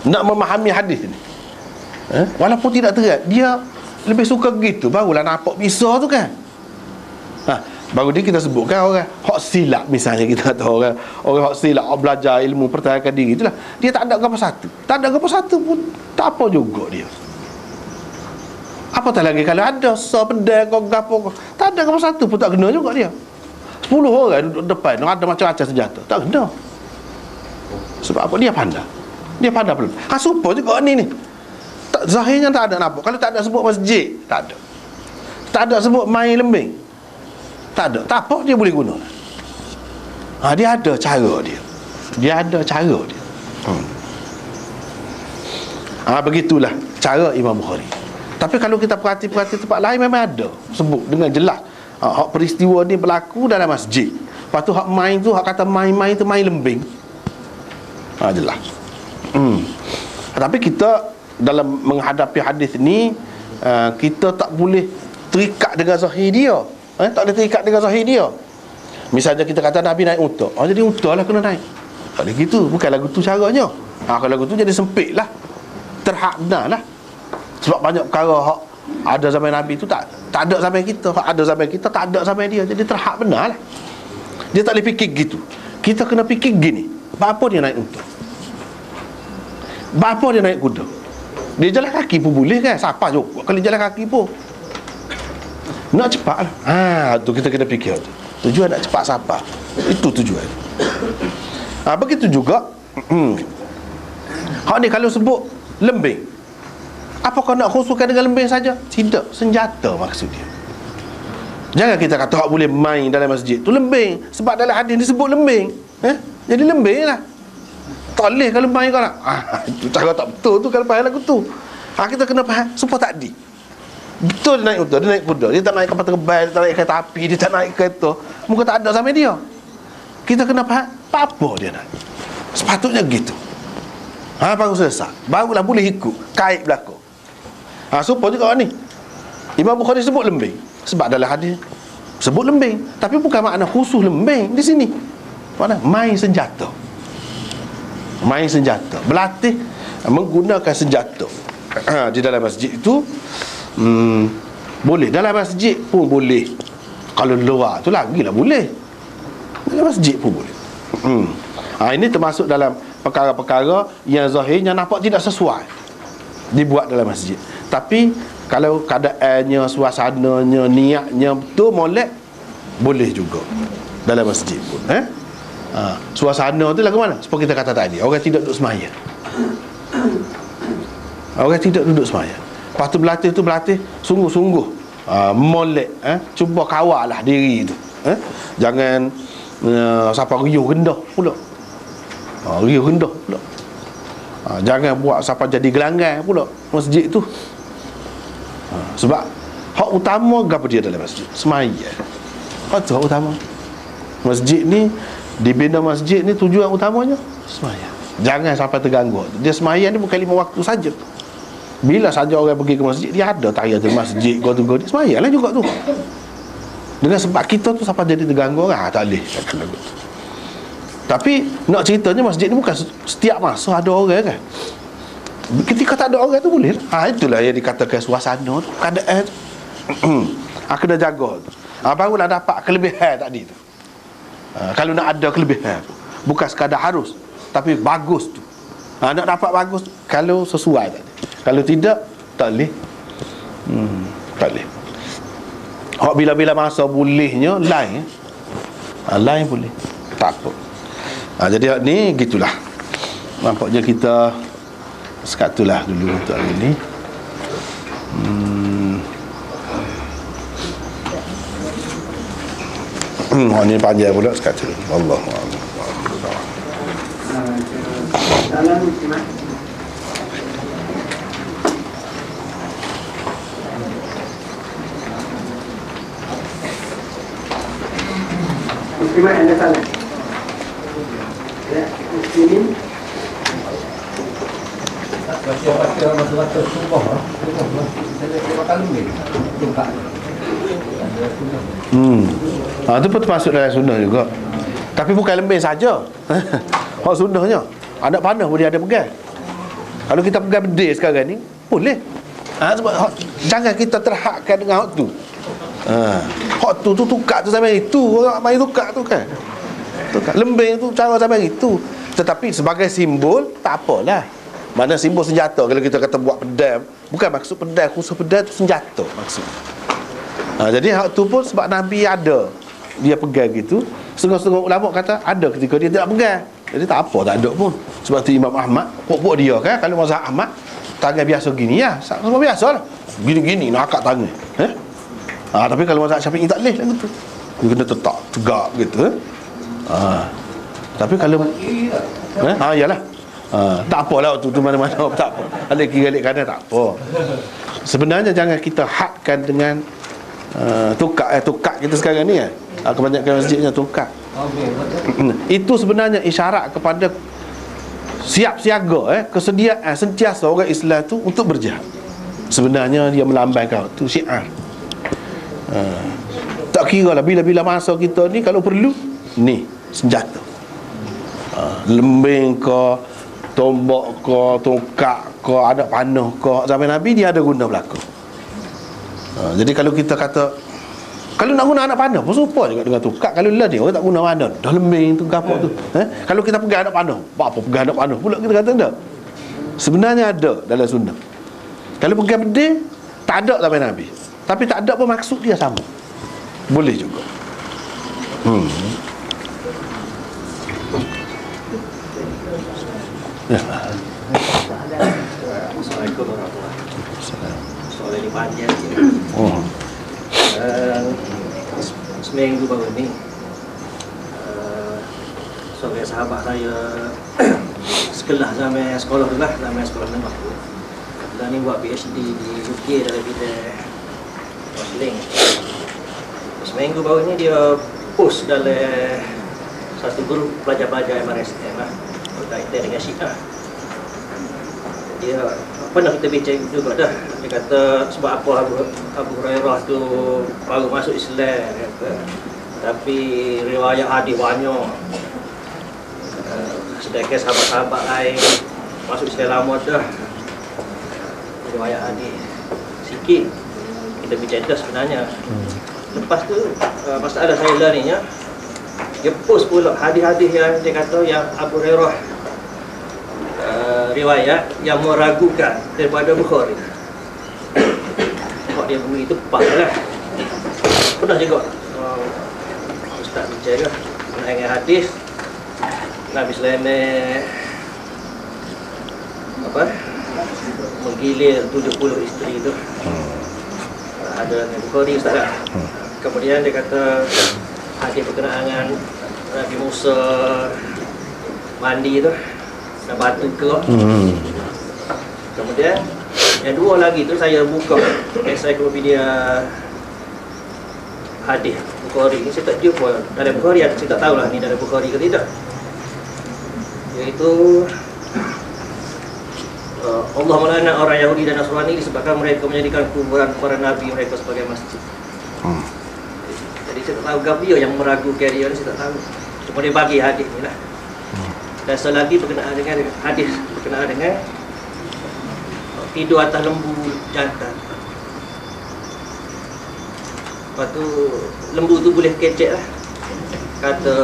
nak memahami hadis ni. Walaupun tidak terat, dia lebih suka gitu. Barulah nampak bisa tu kan. Baru dia kita sebutkan orang hak silap, misalnya kita kata orang hak silap, belajar ilmu pertahankan diri itulah, dia tak ada apa satu. Tak ada apa satu pun tak apa juga dia. Apatah lagi kalau ada sepedang kau gapo, tak ada apa satu pun tak kena juga dia. 10 orang duduk depan, ada macam-macam senjata, tak kena. Sebab apa? Dia pandai. Dia pandai belum. Supaya juga ni zahirnya tak ada nampak. Kalau tak ada sebut masjid, tak ada. Tak ada sebut main lembing, tak ada. Tak apa, dia boleh guna. Dia ada cara dia. Dia ada cara dia. Begitulah cara Imam Bukhari. Tapi kalau kita perhati tempat lain memang ada sebut dengan jelas. Hak peristiwa ni berlaku dalam masjid. Lepas tu hak main tu, hak kata main-main tu main lembing. Jelas. Tapi kita dalam menghadapi hadis ni, kita tak boleh terikat dengan zahir dia. Tak boleh terikat dengan zahir dia. Misalnya kita kata Nabi naik unta, jadi unta lah kena naik. Tak boleh gitu. Bukan lagu tu caranya. Kalau lagu tu jadi sempit lah, terhadna lah. Sebab banyak perkara hak ada zaman Nabi tu tak ada zaman kita. Hak ada zaman kita tak ada zaman dia. Jadi terhad benar lah. Dia tak boleh fikir gitu. Kita kena fikir gini. Apa dia naik unta? Apa dia naik kuda? Dia jalan kaki pun boleh kan? Siapa juga kalau jalan kaki pun nak cepat lah. Tu kita kena fikir tu. Tujuan nak cepat siapa? Itu tujuan. Begitu juga hak ni kalau sebut lembing, apakah nak khususkan dengan lembing saja? Tidak, senjata maksud dia. Jangan kita kata hak boleh main dalam masjid tu lembing, sebab dalam hadis disebut lembing. Jadi lembing lah. Tak boleh kalau main kau nak. Itu cara tak betul tu kalau faham lagu tu. Kita kena faham supaya tak di. Betul dia naik unta, dia naik kuda, dia tak naik kapal terbang, dia tak naik kereta api, dia tak naik kereta. Muka tak ada sama dia. Kita kena faham apa dia naik. Sepatutnya gitu. Baru selesai. Barulah boleh ikut kait berlaku. Supaya juga ni Imam Bukhari sebut lembing sebab dalam hadis sebut lembing, tapi bukan makna khusus lembing di sini. Mana main senjata. Main senjata, berlatih menggunakan senjata di dalam masjid itu boleh. Dalam masjid pun boleh. Kalau luar tu lagilah boleh. Dalam masjid pun boleh. Ini termasuk dalam perkara-perkara yang zahirnya nampak tidak sesuai dibuat dalam masjid. Tapi kalau keadaannya, suasananya, niatnya betul molek, boleh juga dalam masjid pun. Suasana tu lagu mana? Seperti kita kata tadi, orang tidak duduk semaya. Orang tidak duduk semaya. Lepas tu berlatih sungguh-sungguh, molek, cuba kawal lah diri tu. Jangan siapa riuh rendah pula. Riuh rendah pula. Jangan buat siapa jadi gelanggang pula masjid tu. Sebab hak utama apa dia dalam masjid? Semaya. Hak tu hak utama. Masjid ni, dibina masjid ni tujuan utamanya semaya. Jangan sampai terganggu. Dia semaya ni bukan 5 waktu saja. Bila saja orang pergi ke masjid, dia ada tahiyatul masjid, go dia semaya lah juga tu. Dengan sebab kita tu sampai jadi terganggu orang, tak boleh. Tapi nak ceritanya masjid ni bukan setiap masa ada orang kan. Ketika tak ada orang tu boleh. Itulah yang dikatakan suasana tu, keadaan tu. Kena jaga tu. Barulah dapat kelebihan tadi tu. Kalau nak ada kelebihan, bukan sekadar harus, tapi bagus tu. Nak dapat bagus kalau sesuai tadi. Kalau tidak, tak boleh. Tak boleh. Bila-bila masa bolehnya lain. Lain boleh. Tak apa. Jadi ni gitulah. Nampaknya kita sekatulah dulu untuk hari ni. Ini panjang pula sekatu. Allahuakbar. Terima anda salah. Ya, muslimin. Itu pun termasuk dalam sunnah juga. Tapi bukan lembing saja. Hak sunnahnya anak panah pun dia ada pegang. Kalau kita pegang bedil sekarang ni boleh. Sebab jangan kita terhadkan dengan hak tu. Hak tu tukar tu sampai itu. Orang main tukar tu kan. Tukar lembing tu cara sampai itu. Tetapi sebagai simbol tak apalah. Mana simbol senjata. Kalau kita kata buat pedang, bukan maksud pedang, khusus pedang tu senjata maksud. Jadi hak tu pun sebab Nabi ada, dia pegang gitu. Setengah-setengah ulama kata ada ketika dia tidak pegang. Jadi tak apa, tak ada pun. Sebab tu Imam Ahmad, pokok dia kan, kalau mazhab Ahmad tangan biasa gini ya, semua biasa lah. Gini-gini nak akak tangan. Tapi kalau mazhab Syafi'i tak boleh lah gitu. Dia kena tetap tegak gitu. Tapi kalau iyalah. Tak apalah waktu tu mana-mana tak apa. Ada kiri alik kanan tak apa. Sebenarnya jangan kita hadkan dengan tukak kita sekarang ni kan. Kebanyakan masjidnya tukak. Itu sebenarnya isyarat kepada siap siaga kesediaan sentiasa orang Islam tu untuk berjihad. Sebenarnya dia melambangkan tu syiar. Tak kira lah bila-bila masa kita ni kalau perlu ni senjata. Lembing ke, tombak ke, tongkat ke, ada panah ke, zaman Nabi dia ada guna belaka. Jadi kalau kita kata kalau nak guna anak panah pun serupa juga dengan tukak. Kalau lah dia orang tak guna panah, dah lembing tu kapok tu. Kalau kita pegang anak panah, apa pegang anak panah pula kita kata tak. Sebenarnya ada dalam sunnah. Kalau pegang pedang tak ada zaman Nabi. Tapi tak ada pun maksud dia sama. Boleh juga. Assalamualaikum warahmatullahi wabarakatuh. Soalan ini panjang. Seminggu baru ni seorang sahabat saya sekelas sampai sekolah tu lah, sampai sekolah menengah tu. Dan ni buat PhD di UK dalam bidang counselling. Seminggu baru ni dia post dalam satu grup pelajar-pelajar MRSM lah, berkaitan dengan Syiah. Dia pernah kita bincang juga dah. Dia kata sebab apa Abu Hurairah tu baru masuk Islam kata. Tapi riwayat hadis banyak. Sedangkan sahabat-sahabat lain masuk Islam lama dah. Riwayat hadis sikit. Kita bincang dah sebenarnya. Lepas tu masalah saya lah ni ya, dia post pula hadis-hadis yang dia kata yang Abu Hurairah riwayat yang meragukan daripada Bukhari. Sebab dia bunyi itu pas lah. Pernah juga Ustaz bincang mengenai hadis Nabi Sulaiman menggilir 70 isteri itu. Ada dengan Bukhari Ustaz lah. Kemudian dia kata hadis berkenaan dengan Nabi Musa mandi tu dan batu keluar. Kemudian yang dua lagi tu saya buka ensiklopedia hadis Bukhari ni, saya tak jumpa dalam Bukhari, saya tak tahulah ni dalam Bukhari ke tidak. Iaitu Allah melaknat orang Yahudi dan Nasrani disebabkan mereka menjadikan kuburan para nabi mereka sebagai masjid. Jadi saya tak tahu Gabriel yang meragukan dia ni, saya tak tahu. Cuma dia bagi hadis ni lah. Dan selagi berkenaan dengan hadis berkenaan dengan tidur atas lembu jantan. Lepas tu lembu tu boleh kecek lah. Kata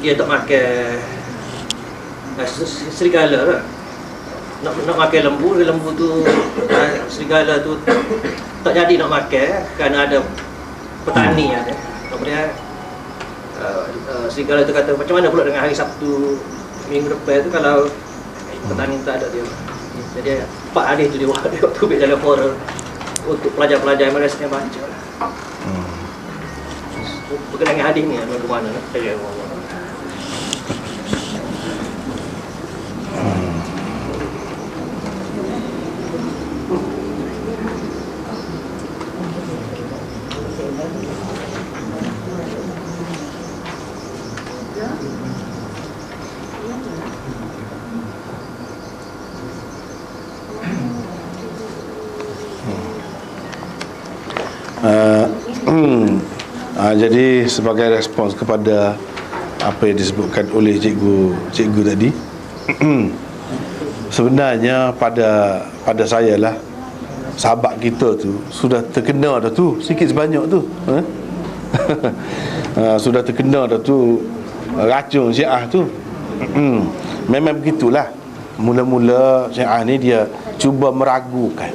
dia tak makan serigala lah. Nak makan lembu tu serigala tu tak jadi nak makan kerana ada petani ada. Kemudian serigala tu kata macam mana pula dengan hari Sabtu minggu depan tu kalau petani tak ada dia. Jadi Pak hadis tu dia tubik dalam forum untuk pelajar-pelajar yang merasa baca. Berkenaan dengan hadis ni ke mana nak saya Jadi sebagai respons kepada apa yang disebutkan oleh cikgu tadi, sebenarnya pada saya lah, sahabat kita tu sudah terkena dah tu sikit sebanyak tu. Sudah terkena dah tu racun Syiah tu. Memang begitulah. Mula-mula Syiah ni dia cuba meragukan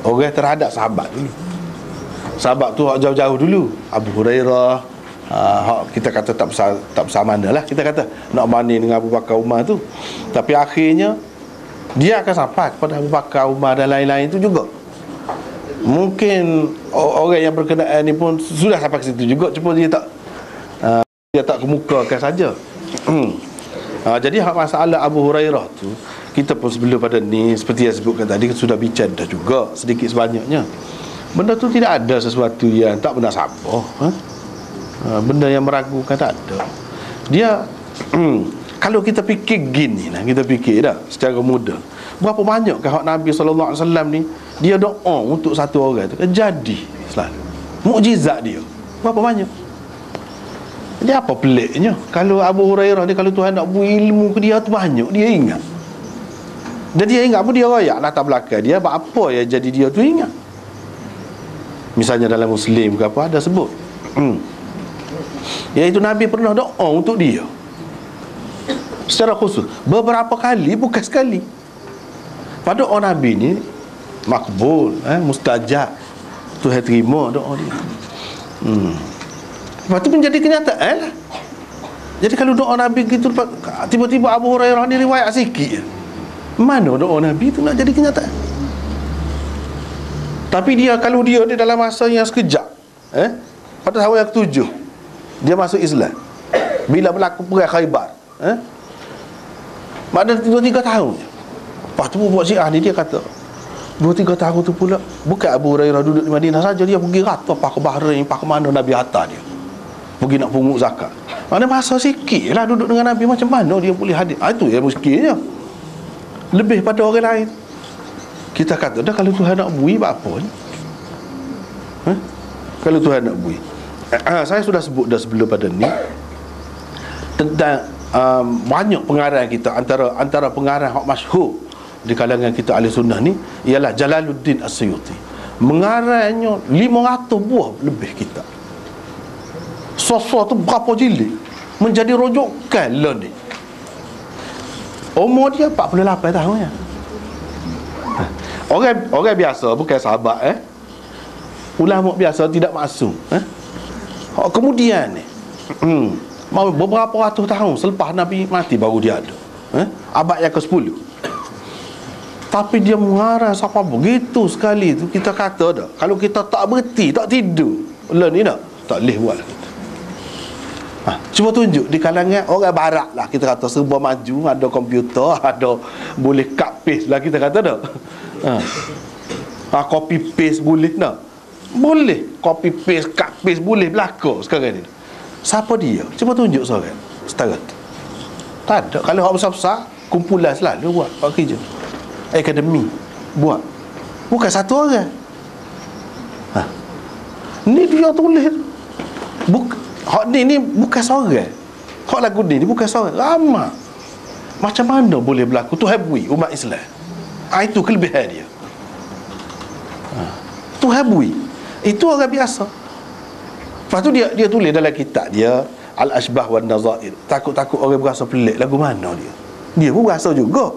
orang terhadap sahabat dulu. Sahabat tu jauh-jauh dulu, Abu Hurairah, kita kata tak besar mana lah, kita kata nak banding dengan Abu Bakar, Umar tu. Tapi akhirnya dia akan sampai kepada Abu Bakar, Umar dan lain-lain tu juga. Mungkin orang yang berkenaan ni pun sudah sampai ke situ juga, cuma dia tak kemukakan saja. Jadi masalah Abu Hurairah tu, kita pun sebelum pada ni, seperti yang sebutkan tadi, sudah bincang dah juga sedikit sebanyaknya. Benda tu tidak ada sesuatu yang tak benar sabar. Benda yang meragukan tak ada. Dia kalau kita fikir gini lah, kita fikir dah secara mudah, berapa banyak hak Nabi SAW ni dia doa untuk satu orang tu jadi selalu mukjizat dia. Berapa banyak. Jadi apa peliknya kalau Abu Hurairah ni, kalau Tuhan nak beri ilmu ke dia tu banyak, dia ingat. Dan dia ingat pun dia royak latar belakang dia, apa yang jadi dia tu ingat. Misalnya dalam Muslim ke apa ada sebut, iaitu Nabi pernah doa untuk dia secara khusus beberapa kali, bukan sekali. Pada doa Nabi ni makbul, mustajab, Tuhan terima doa dia. Lepas tu menjadi kenyataan lah. Jadi kalau doa Nabi gitu, tiba-tiba Abu Hurairah ni riwayat sikit je, mana doa Nabi tu nak jadi kenyataan? Tapi dia, kalau dia dalam masa yang sekejap, pada tahun yang ke-7 dia masuk Islam, bila berlaku perang Khaybar, maknanya 2-3 tahun. Lepas tu buat Syiah ni, dia kata 2-3 tahun tu pula bukan Abu Hurairah duduk di Madinah saja, dia pergi rata ke Bahrain, ke mana Nabi hantar dia pergi nak pungut zakat. Maknanya masa sikit lah duduk dengan Nabi, macam mana dia boleh hadir? Itu yang muskilnya, lebih pada orang lain. Kita kata dah, kalau Tuhan nak bui, apa ni? Kalau Tuhan nak bui, saya sudah sebut dah sebelum pada ni tentang banyak pengarang kita. Antara pengarang hak masyhur di kalangan kita ahli sunnah ni ialah Jalaluddin As-Suyuti. Mengarangnya 500 buah lebih kitab. Sosok tu berapa jilid, menjadi rujukan lah ni. Umur dia 48 tahun ya. Orang biasa, bukan sahabat, ulama biasa tidak maksum. Kemudian ni beberapa ratus tahun selepas Nabi mati baru dia ada, abad yang ke-10. Tapi dia mengarang sampai begitu sekali tu, kita kata dah, kalau kita tak berhenti, tak tidur lah ni tak boleh buat lah kita. Cuba tunjuk di kalangan orang barat lah, kita kata serba maju, ada komputer, ada boleh cut paste lah, kita kata dah. Copy paste boleh tak? Boleh. Copy paste, cut paste boleh berlaku sekarang ni. Siapa dia? Cuba tunjuk seorang setara tu. Tak ada. Kalau orang besar-besar, kumpulan selalu buat kerja. Akademi buat, bukan satu orang. Ni dia tulis. Hak ni bukan seorang. Hak lagu ni bukan seorang, ramai. Macam mana boleh berlaku? Tu habui umat Islam. Itu kelebihan dia. Tu habui. Itu orang biasa. Lepas tu dia tulis dalam kitab dia Al-Ashbah wan Nazair. Takut-takut orang berasa pelik, lagu mana dia? Dia pun berasa juga.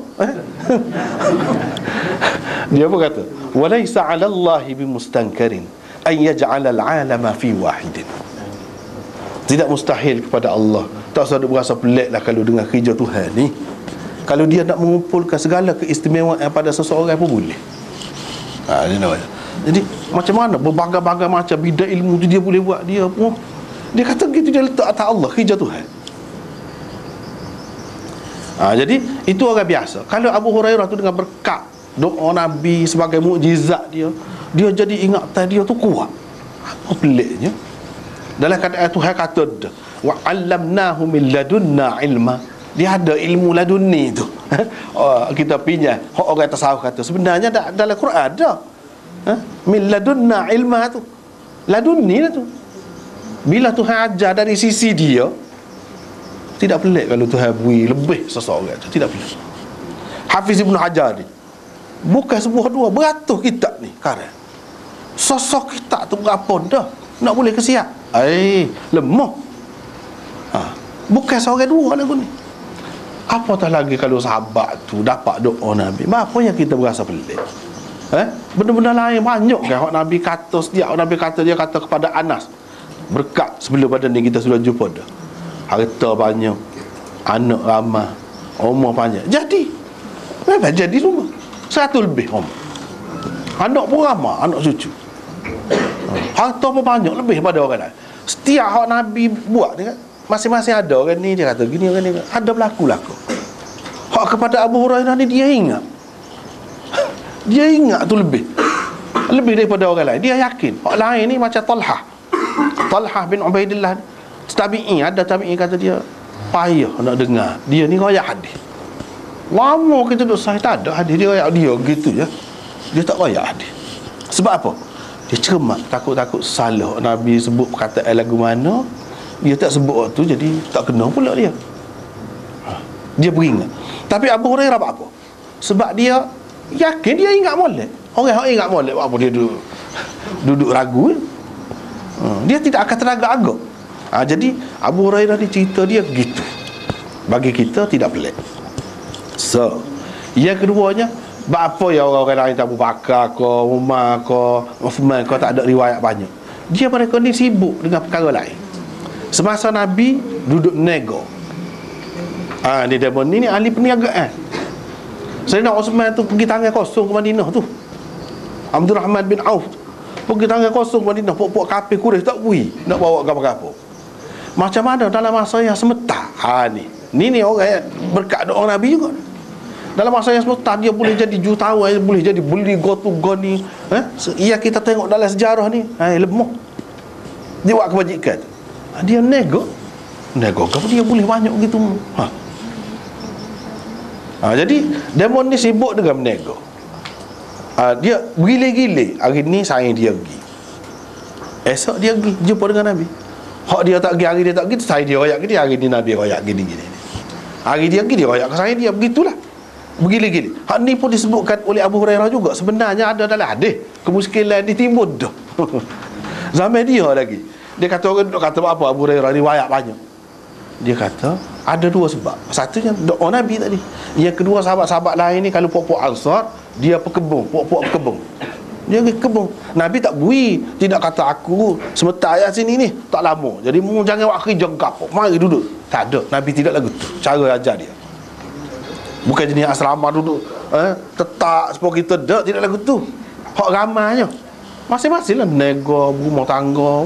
Dia pun kata, "Walaysa 'ala Allahi bimustankarin an yaj'ala al-'alama fi wahidin." Tidak mustahil kepada Allah. Tak usah berasa pelik lah kalau dengar kerja Tuhan ni. Kalau dia nak mengumpulkan segala keistimewaan pada seseorang pun boleh. Jadi macam mana berbagai-bagai macam bidang ilmu tu dia boleh buat. Dia pun, dia kata begitu, dia letak atas Allah kerja Tuhan. Jadi itu orang biasa. Kalau Abu Hurairah tu dengan berkat doa Nabi sebagai mukjizat dia jadi ingatan dia tu kuat. Apa peliknya? Dalam kata Tuhan kata wa 'allamnahu min ladunna ilma. Dia ada ilmu laduni tu. Kita pinjam orang tasawuf kata, sebenarnya dalam Quran ada min ladunna ilma tu. laduni lah tu. Bila Tuhan ajar dari sisi dia, tidak pelik kalau Tuhan beri lebih seseorang tu, tidak pelik. Hafiz Ibn Hajar ni bukan sebuah dua, beratus kitab ni karang. Sosok kitab tu berapa dah nak boleh kesiap? Lemah. Bukan seorang dua lagu ni. Apatah lagi kalau sahabat tu dapat doa Nabi. Apa yang kita berasa pelik? Benda-benda lain banyak kan Nabi kata, setiap Nabi kata, dia kata kepada Anas, berkat sebelum pada ni kita sudah jumpa dah. Harta banyak, anak ramai, umur panjang. Jadi memang jadi semua 100 lebih umur. Anak pun ramai, anak cucu. Harta pun banyak, lebih pada orang lain. Setiap hak Nabi buat dia, masing-masing ada orang ni, dia kata gini, orang ni, ada berlaku-laku. Hak kepada Abu Hurairah ni dia ingat. Dia ingat tu lebih daripada orang lain. Dia yakin. Hak lain ni macam Talhah bin Ubaidillah, tabi'i, ada tabi'i kata dia payah nak dengar. Dia ni royak hadis. Lama kita duduk saya tak ada hadis, dia royak dia gitu je. Dia tak royak hadis. Sebab apa? Dia cermat, takut-takut salah Nabi sebut perkataan lagu mana, dia tak sebut waktu, jadi tak kena pula dia. Dia beringat. Tapi Abu Hurairah apa? Sebab dia yakin, dia ingat molek. Orang yang ingat molek, apa dia duduk ragu. Dia tidak akan teragak-agak. Jadi Abu Hurairah ni cerita dia begitu. Bagi kita tidak pelik. So, yang keduanya, apa ya orang-orang lain, Abu Bakar ke, Umar ke, Uthman ke, tak ada riwayat banyak. Dia mereka ni sibuk dengan perkara lain. Semasa Nabi duduk nego, ni demo ni ahli perniagaan. Sayyidina Uthman tu pergi tangan kosong ke Madinah tu. Abdul Rahman bin Auf pergi tangan kosong ke Madinah. Pok-pok kafir Quraisy tak bui nak bawa apa-apa. Macam mana dalam masa yang sementara? Ni orang yang berkat doa Nabi juga. Dalam masa yang sementara dia boleh jadi jutawan, boleh jadi beli go-to-go ni. Yang kita tengok dalam sejarah ni, lemah. Dia buat kebajikan. Dia nego kalau dia boleh banyak gitu. Jadi demon ni sibuk dengan menego. Dia bergile-gile. Hari ni saya dia pergi, esok dia pergi jumpa dengan Nabi. Hak dia tak pergi, hari dia tak pergi, saya dia royak ke dia, hari ni Nabi royak gini-gini. Hari dia pergi, dia royak ke saya dia, begitulah. Bergile-gile. Hak ni pun disebutkan oleh Abu Hurairah juga. Sebenarnya ada dalam hadis kemuskilan di timur dah. Zaman dia lagi. Dia kata orang duk kata apa Abu Hurairah riwayat banyak. Dia kata ada dua sebab. Satunya doa Nabi tadi. Yang kedua, sahabat-sahabat lain ni kalau pokok Ansar, dia pekebun, pokok kebun. Dia pergi kebun. Nabi tak bui, tidak kata aku sementara ayat sini ni tak lama. Jadi jangan buat kerja gapo. Mari duduk. Tak ada. Nabi tidak lagu tu. Cara ajar dia. Bukan jenis asrama duduk tetap sepuluh kita tidak lagu tu. Hak ramainya masing-masing lah, nego, rumah tangga,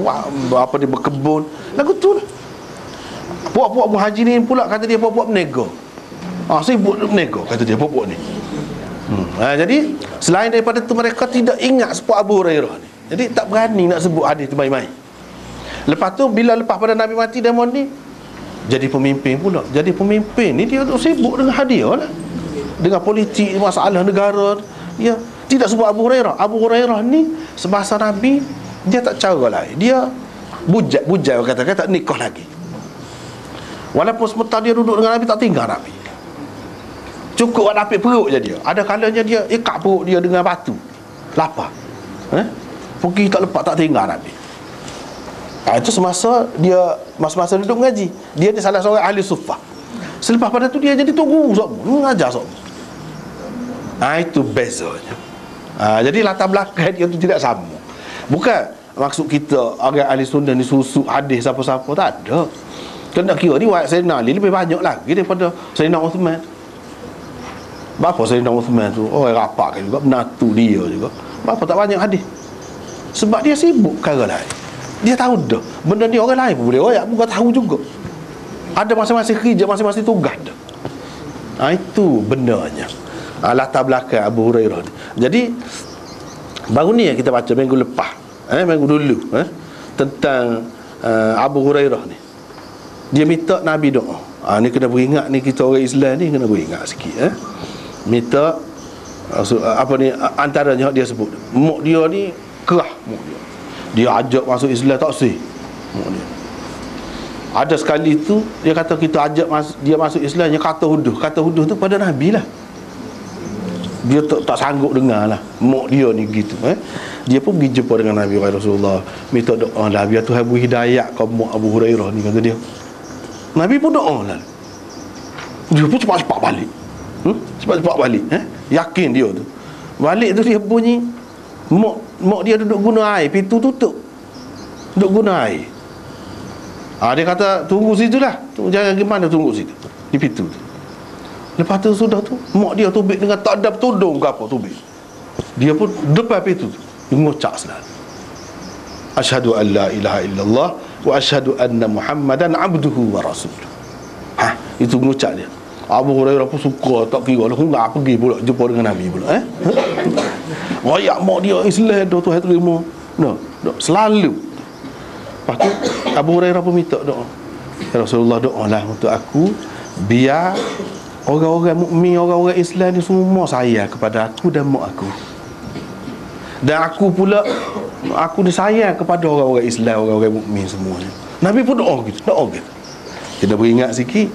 apa dia berkebun, lagu tu lah. Puak-puak muhajirin pula kata dia puak-puak menego. Sibuk menego kata dia puak-puak ni. Jadi selain daripada tu mereka tidak ingat sebut Abu Hurairah ni. Jadi tak berani nak sebut hadis tu main-main. Lepas tu bila lepas pada Nabi mati, demon ni jadi pemimpin pula. Jadi pemimpin ni dia sibuk dengan hadiah lah, dengan politik, masalah negara. Dia tidak sebut Abu Hurairah. Abu Hurairah ni semasa Nabi dia tak cara lain. Dia bujat kata-kata nikah lagi. Walaupun sementara dia duduk dengan Nabi, tak tinggal Nabi. Cukup nak lapik perut je dia. Ada kalanya dia ikat perut dia dengan batu. Lapar. Pergi tak lepas, tak tinggal Nabi. Itu semasa dia masa-masa duduk mengaji. Dia ni salah seorang ahli suffah. Selepas pada tu dia jadi tunggu mengajar semua. Itu bezanya. Jadi latar belakang dia tu tidak sama. Bukan maksud kita orang ahli sunnah ni susuk hadis siapa-siapa, tak ada. Kena kira ni riwayat Sayyidina Ali lebih banyak lagi daripada Sayyidina Uthman. Bapa Sayyidina Uthman tu orang rapat kan juga, menatu dia juga. Bapa tak banyak hadis. Sebab dia sibuk perkara lain. Dia tahu dah benda ni orang lain pun boleh royak, bukan tahu juga. Ada masing-masing kerja, masing-masing tugas dah. Itu bendanya. Latar belakang Abu Hurairah ni. Jadi baru ni yang kita baca minggu lepas, minggu dulu, tentang Abu Hurairah ni. Dia minta Nabi doa. Ni kena beringat ni, kita orang Islam ni kena beringat sikit. Minta apa ni, antaranya dia sebut mak dia ni kerah mak dia. Dia ajak masuk Islam tak sih. Ada sekali tu dia kata kita ajak dia masuk Islam, dia kata huduh tu pada Nabi lah. Dia tak sanggup dengar lah mak dia ni gitu. Dia pun pergi jumpa dengan Nabi Rasulullah, minta doa lah biar Tuhan beri hidayah ke mak Abu Hurairah ni, kata dia. Nabi pun doa lah. Dia pun cepat-cepat balik. Cepat-cepat balik. Yakin dia tu. Balik tu dia bunyi mak dia duduk guna air, pintu tutup, duduk guna air. Dia kata tunggu situ lah, jangan gimana, tunggu situ di pintu tu. Lepas tu sudah tu mak dia tubik dengan tak ada tudung ke apa, tubik. Dia pun depan pintu tu dia ngucap selalu, asyhadu an la ilaha illallah wa asyhadu anna Muhammadan abduhu wa rasuluh. Itu ngucap dia. Abu Hurairah pun suka, tak kira lah, enggak pergi pula jumpa dengan Nabi pula. Royak mak dia Islam dah, Tuhan terima. Selalu. Lepas tu Abu Hurairah pun minta doa, ya Rasulullah, doalah untuk aku biar orang-orang mukmin, orang-orang Islam ni semua sayang kepada aku dan mak aku. Dan aku pula, aku disayang kepada orang-orang Islam, orang-orang mukmin semuanya. Nabi pun doa gitu. Kita beringat sikit.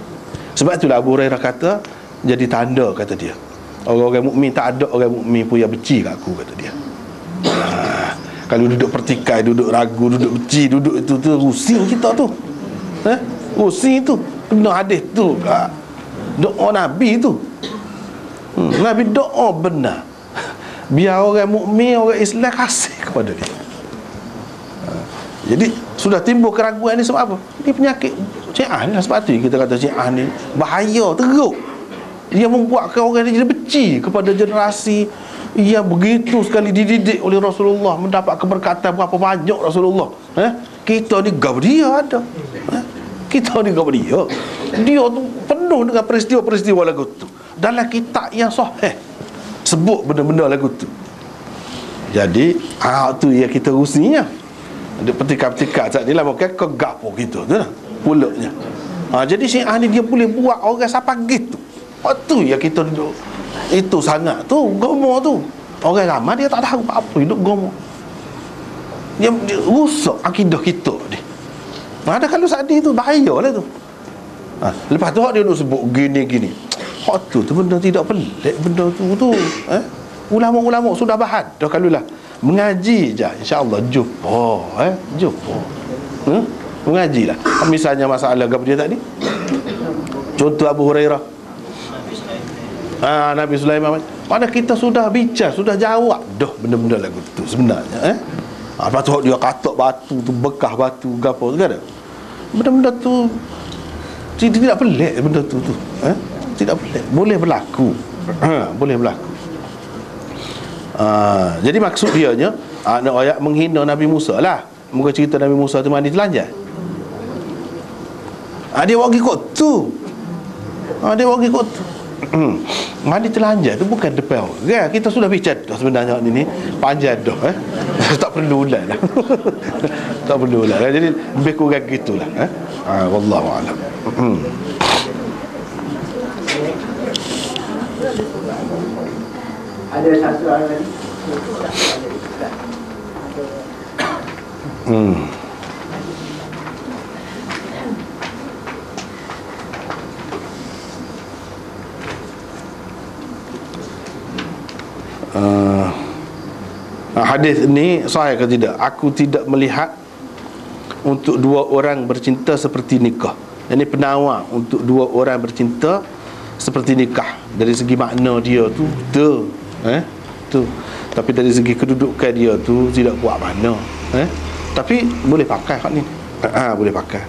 Sebab itulah Abu Hurairah kata jadi tanda, kata dia, orang-orang mukmin tak ada orang mukmin pun yang benci kat aku, kata dia. Kalau duduk pertikai, duduk ragu, duduk benci, duduk itu tu rusing kita tu. Rusing tu. Kena hadis tu. Doa Nabi tu. Nabi doa benar. Biar orang mukmin, orang Islam kasih kepada dia. Jadi sudah timbul keraguan ni sebab apa? Ini penyakit Syiah ni lah. Sebab tu kita kata Syiah ni bahaya, teruk. Dia membuatkan orang ni jadi benci kepada generasi yang begitu sekali dididik oleh Rasulullah, mendapat keberkatan berapa banyak Rasulullah. Kita ni gab dia ada. Kita ni gab dia. Dia tu penuh dengan peristiwa-peristiwa lagu tu. Dalam kitab yang sahih sebut benda-benda lagu tu. Jadi tu yang kita usinya. Dia petika-petika saat ni lah, maka kegapo gitu tu lah pulaknya. Jadi Syiah ni dia boleh buat orang sampai gitu. Tu yang kita duduk itu sangat tu gomo tu. Orang ramai dia tak tahu apa hidup gomo. Dia rusak akidah kita ni. Ada kalau saat ni tu bahayalah tu. Lepas tu dia duk sebut gini-gini. Tu benda tidak pelik, benda tu. Ulama-ulama sudah bahas dah kalulah. Mengaji je, insya-Allah jumpa, jumpa. Mengajilah. Misalnya masalah apa dia tadi? Contoh Abu Hurairah. Nabi Sulaiman. Pada kita sudah bicara, sudah jawab dah benda-benda lagu tu sebenarnya. Apa tu dia katak batu tu, bekah batu gapo tu kan? Benda-benda tu tidak pelik benda tu. Tidak pelik, boleh berlaku. Boleh berlaku. Jadi maksud dia nya ayat menghina Nabi Musa lah. Muka cerita Nabi Musa tu mandi telanjang. Dia buat ikut tu. Dia buat ikut tu. Mandi telanjang tu bukan depan orang. Kita sudah bicara dah sebenarnya ni panjang dah. Tak perlu ulang lah. Tak perlu ulang. Jadi lebih kurang gitulah. Wallahu a'lam. Ada satu orang lagi. Hadis ni sahih ke tidak? Aku tidak melihat untuk dua orang bercinta seperti nikah. Ini penawar untuk dua orang bercinta seperti nikah. Dari segi makna dia tu tu. Tapi dari segi kedudukan dia tu tidak kuat mana. Tapi boleh pakai hak ni. Boleh pakai.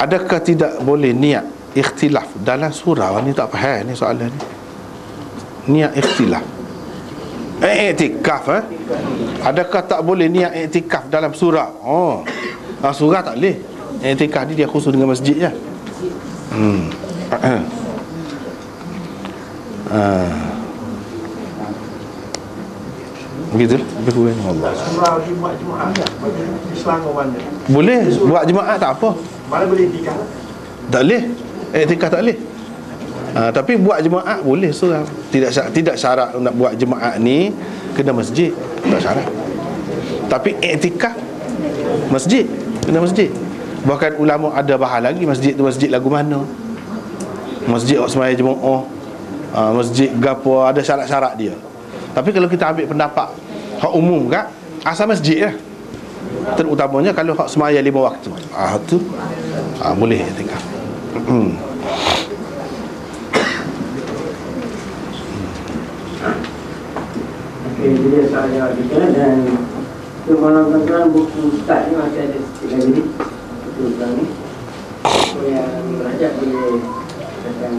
Adakah tidak boleh niat ikhtilaf dalam surau ni? Tak faham ni soalan ni. Niat ikhtilaf. Iktikaf adakah tak boleh niat iktikaf dalam surau? Surau tak boleh. Iktikaf ni dia khusus dengan masjid je. Begitu lebih kurang Allah. Surau di buat jemaah tak? Di Selangor mana? Boleh buat jemaah tak apa. Mana boleh tikar? Tak boleh. Iktikaf tak boleh. Tapi buat jemaah boleh surau. Tidak syarat nak buat jemaah ni kena masjid. Tak syarat. Tapi iktikaf masjid, kena masjid. Bahkan ulama ada bahas lagi masjid tu masjid lagu mana. Masjid semaya Jumaat, masjid gapo, ada syarat-syarat dia. Tapi kalau kita ambil pendapat hak umum kan, asal masjid lah. Terutamanya kalau hak semaya 5 waktu. Tu boleh iktikaf. Okey, jadi saya kita dan malam tuan buku ustaz ni masih ada sikit lagi. Betul tuan ni. Yang belajar boleh katakan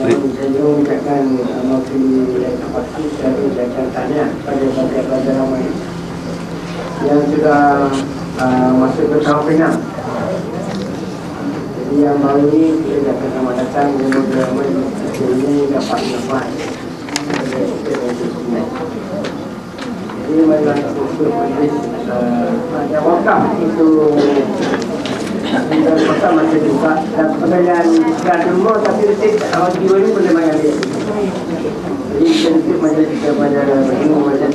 saya mengucapkan mewakili yang pasti saya ucapkan tanya pada pelajar ramai yang sudah masuk ke tahun final. Jadi yang baru ni kita ucapkan selamat datang, semoga ramai ini dapat lepas. Jadi marilah kita ada wakaf itu dan kota masih buka dan pembelian dan rumah tapi resit awal jiwa ini boleh bayar dia. Jadi kita resit macam kita pada ilmu macam